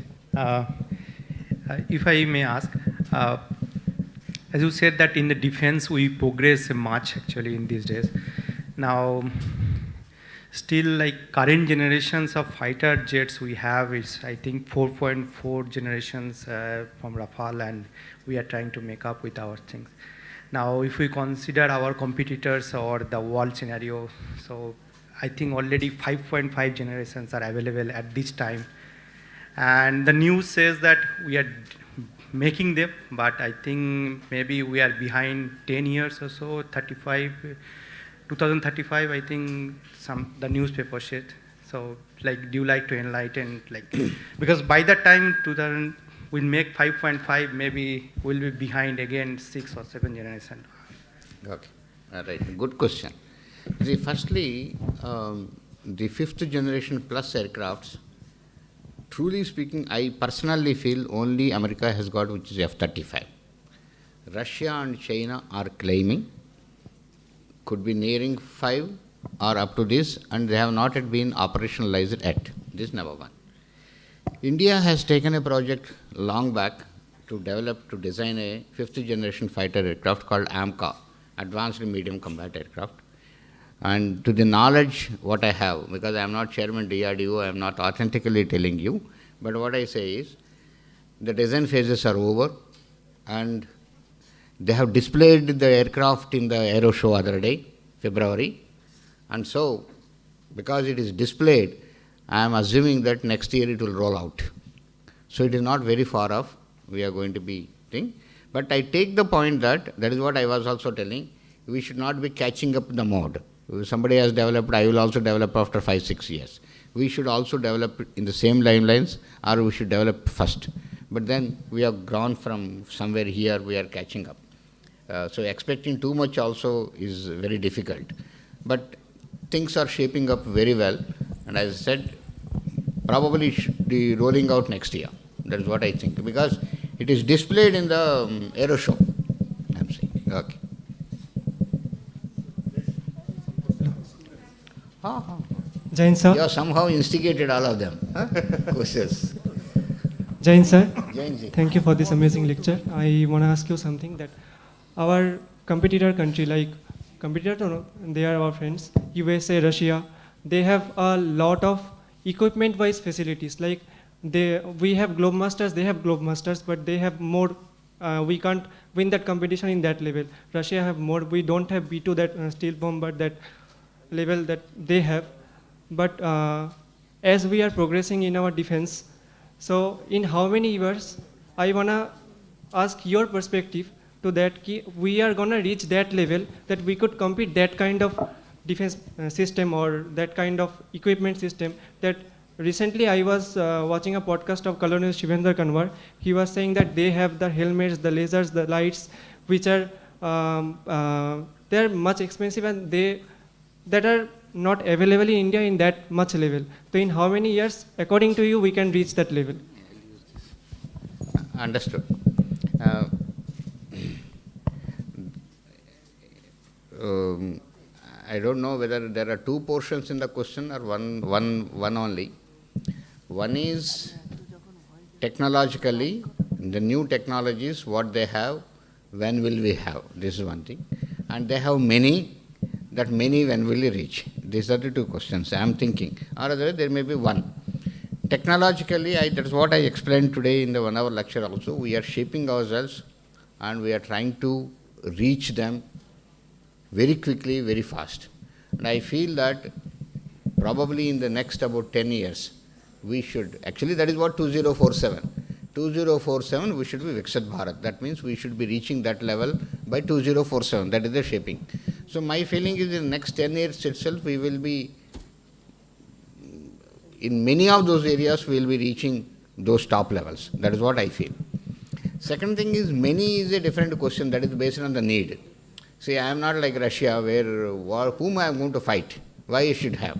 If I may ask, as you said that in the defense we progress much actually in these days. Now, still like current generations of fighter jets we have is I think 4.4 generations from Rafale, and we are trying to make up with our things. Now, if we consider our competitors or the world scenario, so I think already 5.5 generations are available at this time. And the news says that we are making them, but I think maybe we are behind 10 years or so, 2035, I think the newspaper said. So, like, do you like to enlighten, like, because by that time, we'll make 5.5, maybe we'll be behind again 6 or 7 generations. Okay, all right, good question. See, firstly, the 5th generation plus aircrafts, truly speaking, I personally feel only America has got, which is F-35. Russia and China are claiming, could be nearing 5 or up to this, and they have not yet been operationalized yet. This is number one. India has taken a project long back to design a 5th generation fighter aircraft called AMCA, Advanced Medium Combat Aircraft. And to the knowledge what I have, because I am not Chairman DRDO, I am not authentically telling you, but what I say is, the design phases are over, and they have displayed the aircraft in the Aero Show other day, February, and so, because it is displayed, I am assuming that next year it will roll out. So it is not very far off, we are going to be thing. But I take the point that is what I was also telling, we should not be catching up the mode. If somebody has developed, I will also develop after 5-6 years. We should also develop in the same timelines, or we should develop first. But then we have gone from somewhere here, we are catching up. So expecting too much also is very difficult. But things are shaping up very well, and as I said, probably should be rolling out next year. That is what I think, because it is displayed in the Aero Show, I am saying. Okay. Jain sir. You have somehow instigated all of them. Questions. Jain sir. Jain ji. Thank you for this amazing lecture. I want to ask you something, that our competitor country, like competitor, no, they are our friends, USA, Russia, they have a lot of equipment-wise facilities. Like we have Globemasters, they have Globemasters, but they have more. We can't win that competition in that level. Russia have more. We don't have B-2, that steel bomb, but that level that they have. But as we are progressing in our defense, so in how many years, I wanna ask your perspective to that, we are gonna reach that level that we could compete that kind of defense system or that kind of equipment system. That recently I was watching a podcast of Colonel Shivendra Kanwar. He was saying that they have the helmets, the lasers, the lights, which are they're much expensive, and that are not available in India in that much level. So in how many years, according to you, we can reach that level? Understood. I don't know whether there are two portions in the question or one only. One is technologically, the new technologies, what they have, when will we have? This is one thing. And they have many, that many when will we reach? These are the two questions I am thinking. Or other, there may be one. Technologically, that's what I explained today in the 1 hour lecture also. We are shaping ourselves and we are trying to reach them very quickly, very fast. And I feel that probably in the next about 10 years, we should, actually that is what 2047. 2047 we should be Viksit Bharat. That means we should be reaching that level by 2047. That is the shaping. So my feeling is in the next 10 years itself, we will be, in many of those areas, we will be reaching those top levels. That is what I feel. Second thing is, many is a different question, that is based on the need. See, I am not like Russia where whom I am going to fight, why you should have.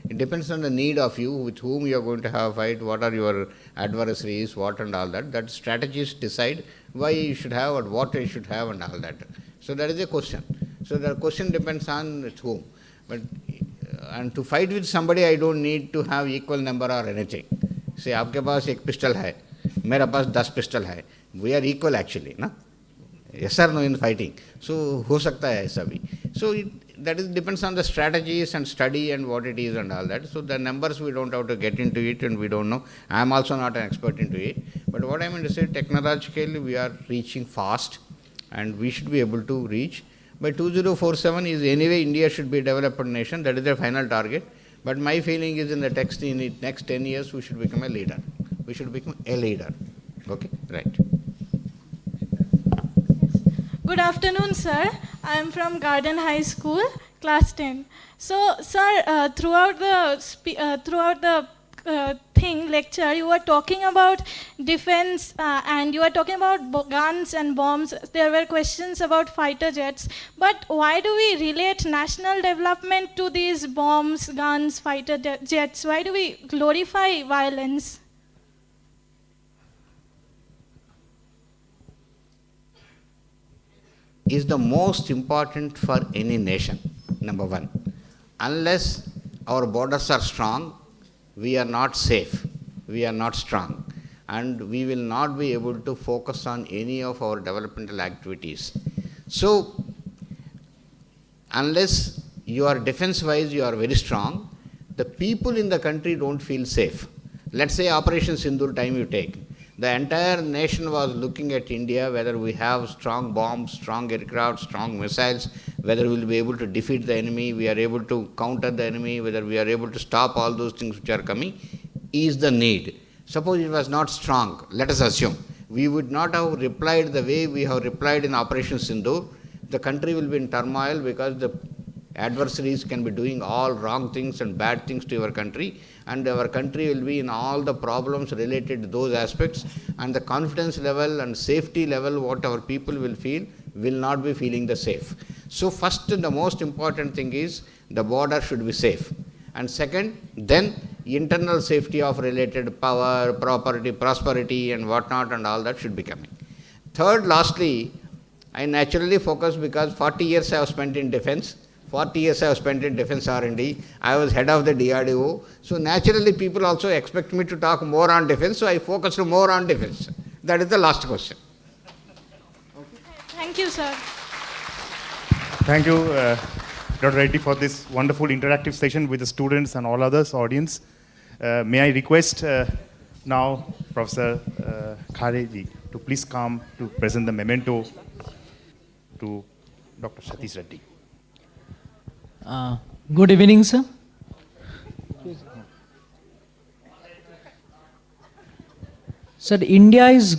It depends on the need of you, with whom you are going to have a fight, what are your adversaries, what and all that. That strategists decide why you should have or what you should have and all that. So that is a question. So the question depends on whom. But and to fight with somebody, I don't need to have equal number or anything. Say, आपके पास एक pistol है, मेरा पास 10 pistol है. We are equal actually, na? Yes or no in fighting. So हो सकता है ऐसा भी. So that is depends on the strategies and study and what it is and all that. So the numbers we don't have to get into it and we don't know. I am also not an expert into it. But what I mean to say, technologically we are reaching fast and we should be able to reach. By 2047 is anyway India should be a developed nation. That is their final target. But my feeling is in the next 10 years, we should become a leader. We should become a leader. Okay? Right. Good afternoon, sir. I am from Garden High School, class 10. So, sir, throughout the lecture, you were talking about defense and you were talking about guns and bombs. There were questions about fighter jets. But why do we relate national development to these bombs, guns, fighter jets? Why do we glorify violence? Is the most important for any nation, number one. Unless our borders are strong, we are not safe, we are not strong, and we will not be able to focus on any of our developmental activities. So, unless you are defense-wise, you are very strong, the people in the country don't feel safe. Let's say Operation Sindoor time you take. The entire nation was looking at India, whether we have strong bombs, strong aircraft, strong missiles, whether we will be able to defeat the enemy, we are able to counter the enemy, whether we are able to stop all those things which are coming, is the need. Suppose it was not strong, let us assume. We would not have replied the way we have replied in Operation Sindoor. The country will be in turmoil because the adversaries can be doing all wrong things and bad things to our country, and our country will be in all the problems related to those aspects, and the confidence level and safety level what our people will feel will not be feeling the safe. So first and the most important thing is the border should be safe, and second, then internal safety of related power, property, prosperity and whatnot and all that should be coming. Third, lastly, I naturally focus because 40 years I have spent in defense. 40 years I have spent in defense R&D. I was head of the DRDO. So naturally people also expect me to talk more on defense, so I focused more on defense. That is the last question. Thank you, sir. Thank you, Dr. Reddy, for this wonderful interactive session with the students and all others, audience. May I request now Professor Khare ji to please come to present the memento to Dr. Satish Reddy. Good evening, sir. Sir, India is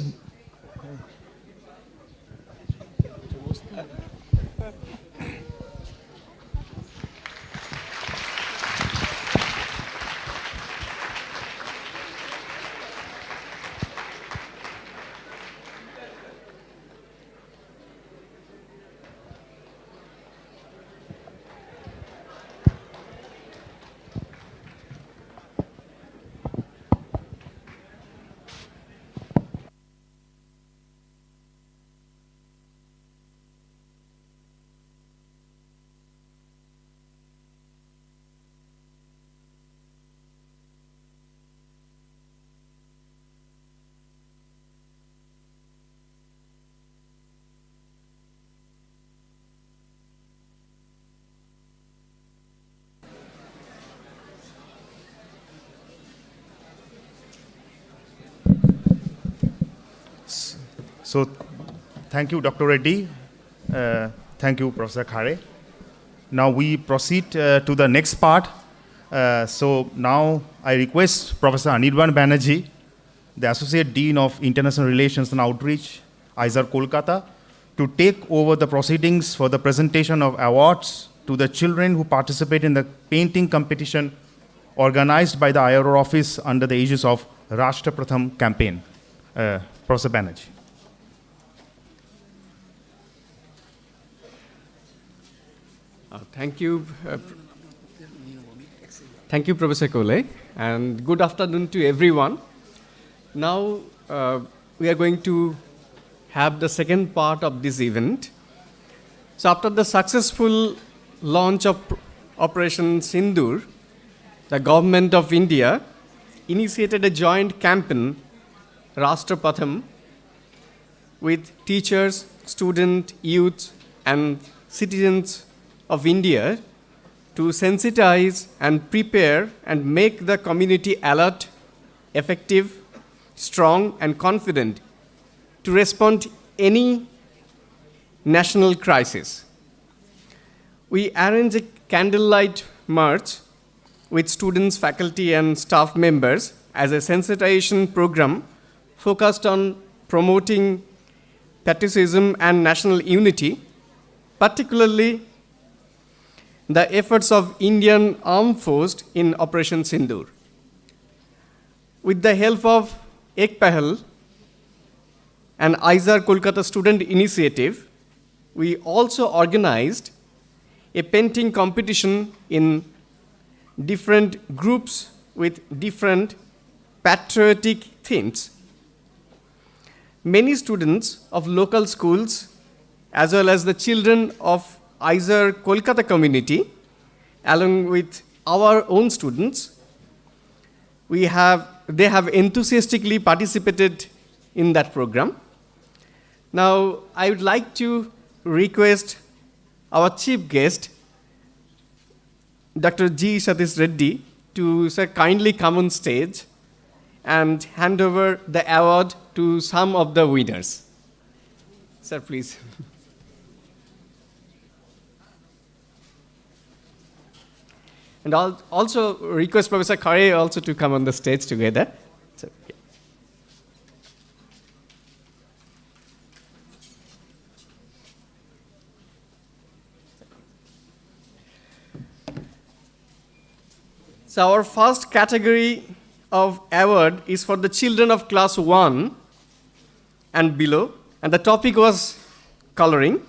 So, thank you, Dr. Reddy. Thank you, Professor Khare. Now we proceed to the next part. So now I request Professor Anirban Banerjee, the Associate Dean of International Relations and Outreach, IISER Kolkata, to take over the proceedings for the presentation of awards to the children who participate in the painting competition organized by the IRO office under the aegis of Rashtra Pratham campaign. Professor Banerjee. Thank you, Professor Kole, and good afternoon to everyone. Now we are going to have the second part of this event. So after the successful launch of Operation Sindoor, the government of India initiated a joint campaign, Rashtra Pratham, with teachers, students, youth, and citizens of India to sensitize and prepare and make the community alert, effective, strong, and confident to respond any national crisis. We arranged a candlelight march with students, faculty, and staff members as a sensitization program focused on promoting patriotism and national unity, particularly the efforts of Indian Armed Forces in Operation Sindoor. With the help of Ek Pahal and ISAR Kolkata Student Initiative, we also organized a painting competition in different groups with different patriotic themes. Many students of local schools, as well as the children of ISAR Kolkata community, along with our own students, they have enthusiastically participated in that program. Now, I would like to request our chief guest, Dr. G. Satish Reddy, to kindly come on stage and hand over the award to some of the winners. Sir, please. And I'll also request Professor Khare also to come on the stage together. So, yeah. So our first category of award is for the children of class 1 and below, and the topic was coloring.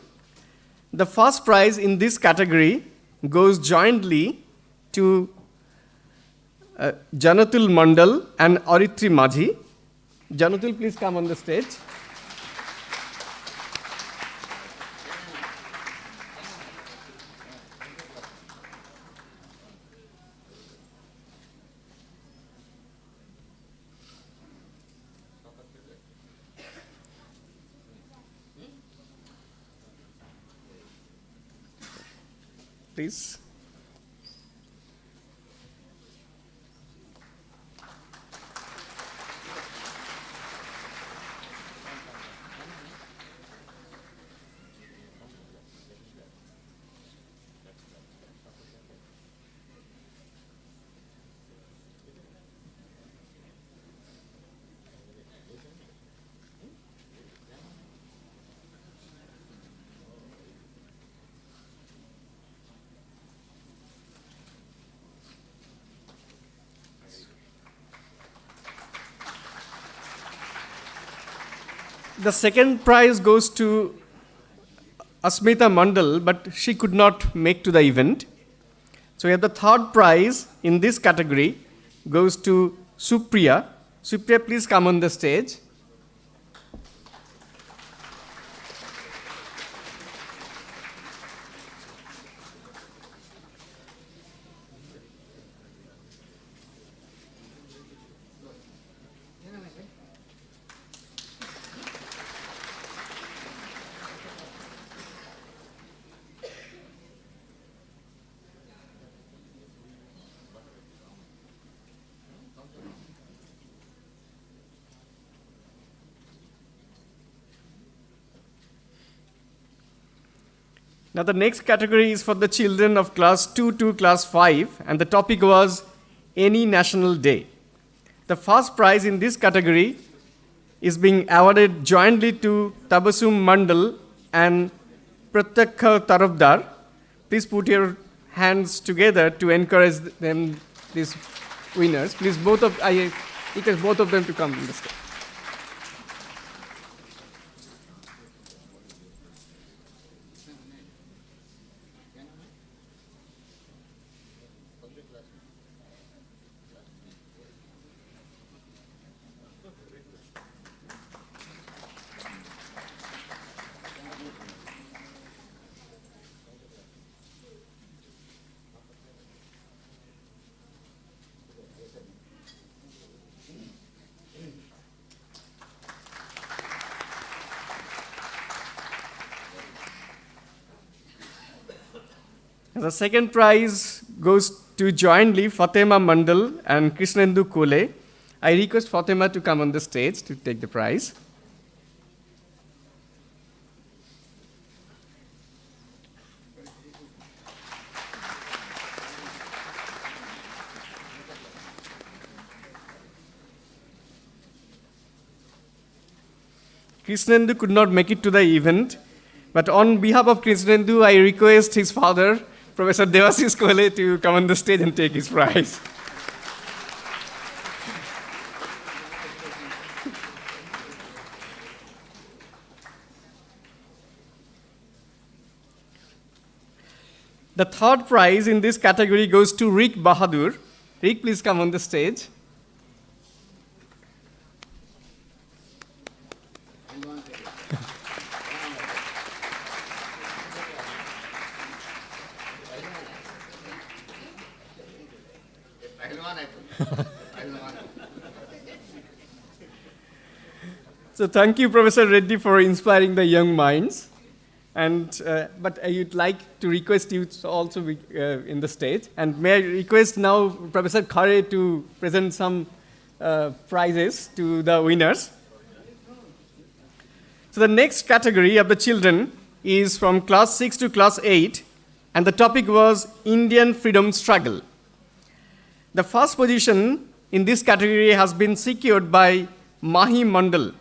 The first prize in this category goes jointly to Janatul Mandal and Aritri Majhi. Janatul, please come on the stage. Please. The second prize goes to Asmita Mandal, but she could not make to the event. So we have the third prize in this category goes to Supriya. Supriya, please come on the stage. Now the next category is for the children of class 2 to class 5, and the topic was Any National Day. The first prize in this category is being awarded jointly to Tabasum Mandal and Pratyakha Tarafdar. Please put your hands together to encourage them, these winners. Please, I request both of them to come on the stage. The second prize goes to jointly Fatema Mandal and Krishnendu Kole. I request Fatema to come on the stage to take the prize. Krishnendu could not make it to the event, but on behalf of Krishnendu, I request his father, Professor Devashish Kole, to come on the stage and take his prize. The third prize in this category goes to Rick Bahadur. Rick, please come on the stage. So thank you, Professor Reddy, for inspiring the young minds. And but I would like to request you to also be in the stage. And may I request now Professor Khare to present some prizes to the winners. So the next category of the children is from class 6 to class 8, and the topic was Indian freedom struggle. The first position in this category has been secured by Mahi Mandal.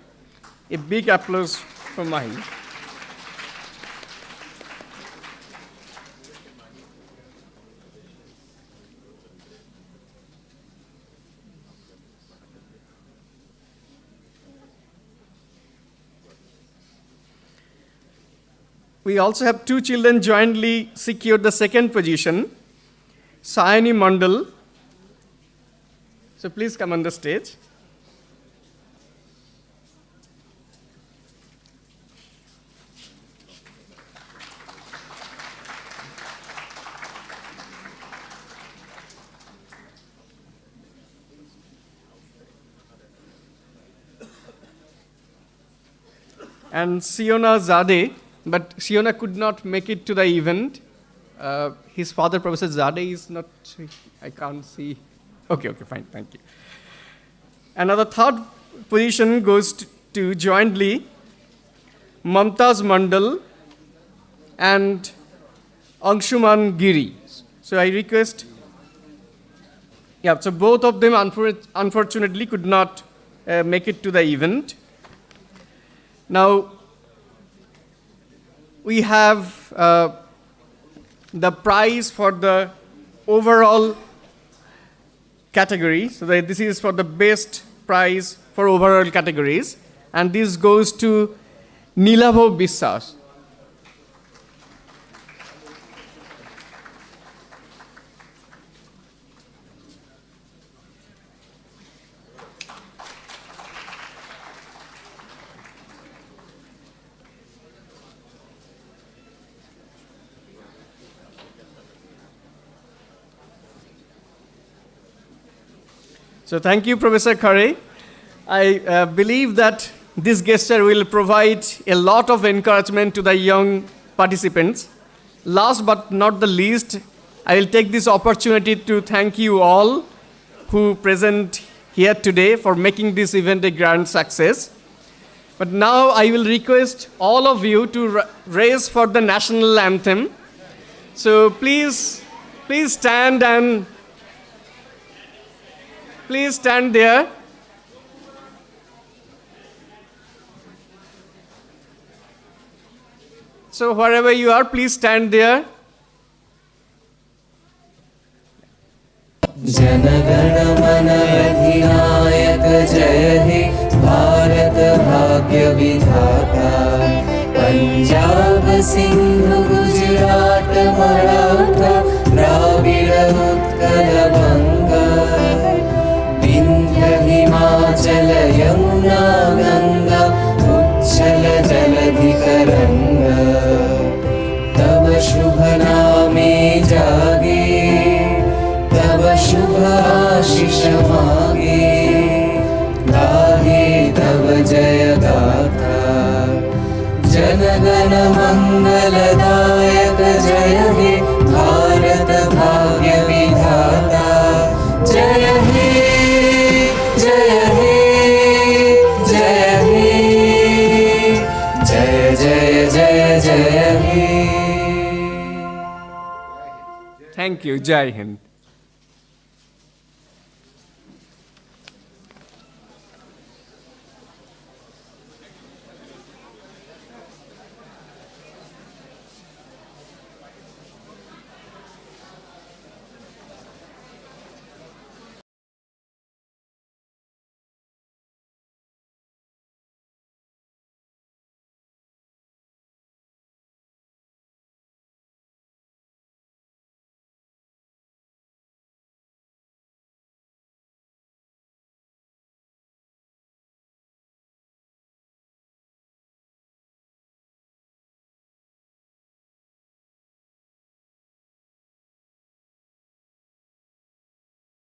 A big applause for Mahi. We also have two children jointly secured the second position, Sayani Mandal. So please come on the stage. And Siona Zadeh, but Siona could not make it to the event. His father, Professor Zadeh, is not, I can't see. Okay, fine, thank you. Another third position goes to jointly Mamtaz Mandal and Angshuman Giri. So I request, so both of them unfortunately could not make it to the event. Now, we have the prize for the overall category. So this is for the best prize for overall categories. And this goes to Nilabho Biswas. So thank you, Professor Khare. I believe that this gesture will provide a lot of encouragement to the young participants. Last but not the least, I will take this opportunity to thank you all who present here today for making this event a grand success. But now I will request all of you to raise for the national anthem. So please stand and please stand there. So wherever you are, please stand there. जनगण मन अधिनायक जय हे भारत भाग्य विधाता पंजाब सिंधु गुजरात मराठा द्राविड़ उत्कल बंगा विंध्य हिमाचल यमुना गंगा उच्छल जलधि तरंगा तब शुभ नामे जागे तब शुभ आशीष मागे गाहे तब जय गाथा जनगण मंगलदायक जय हे भारत भाग्य विधाता जय हे जय हे जय हे जय जय जय जय हे। Thank you. Jai Hind.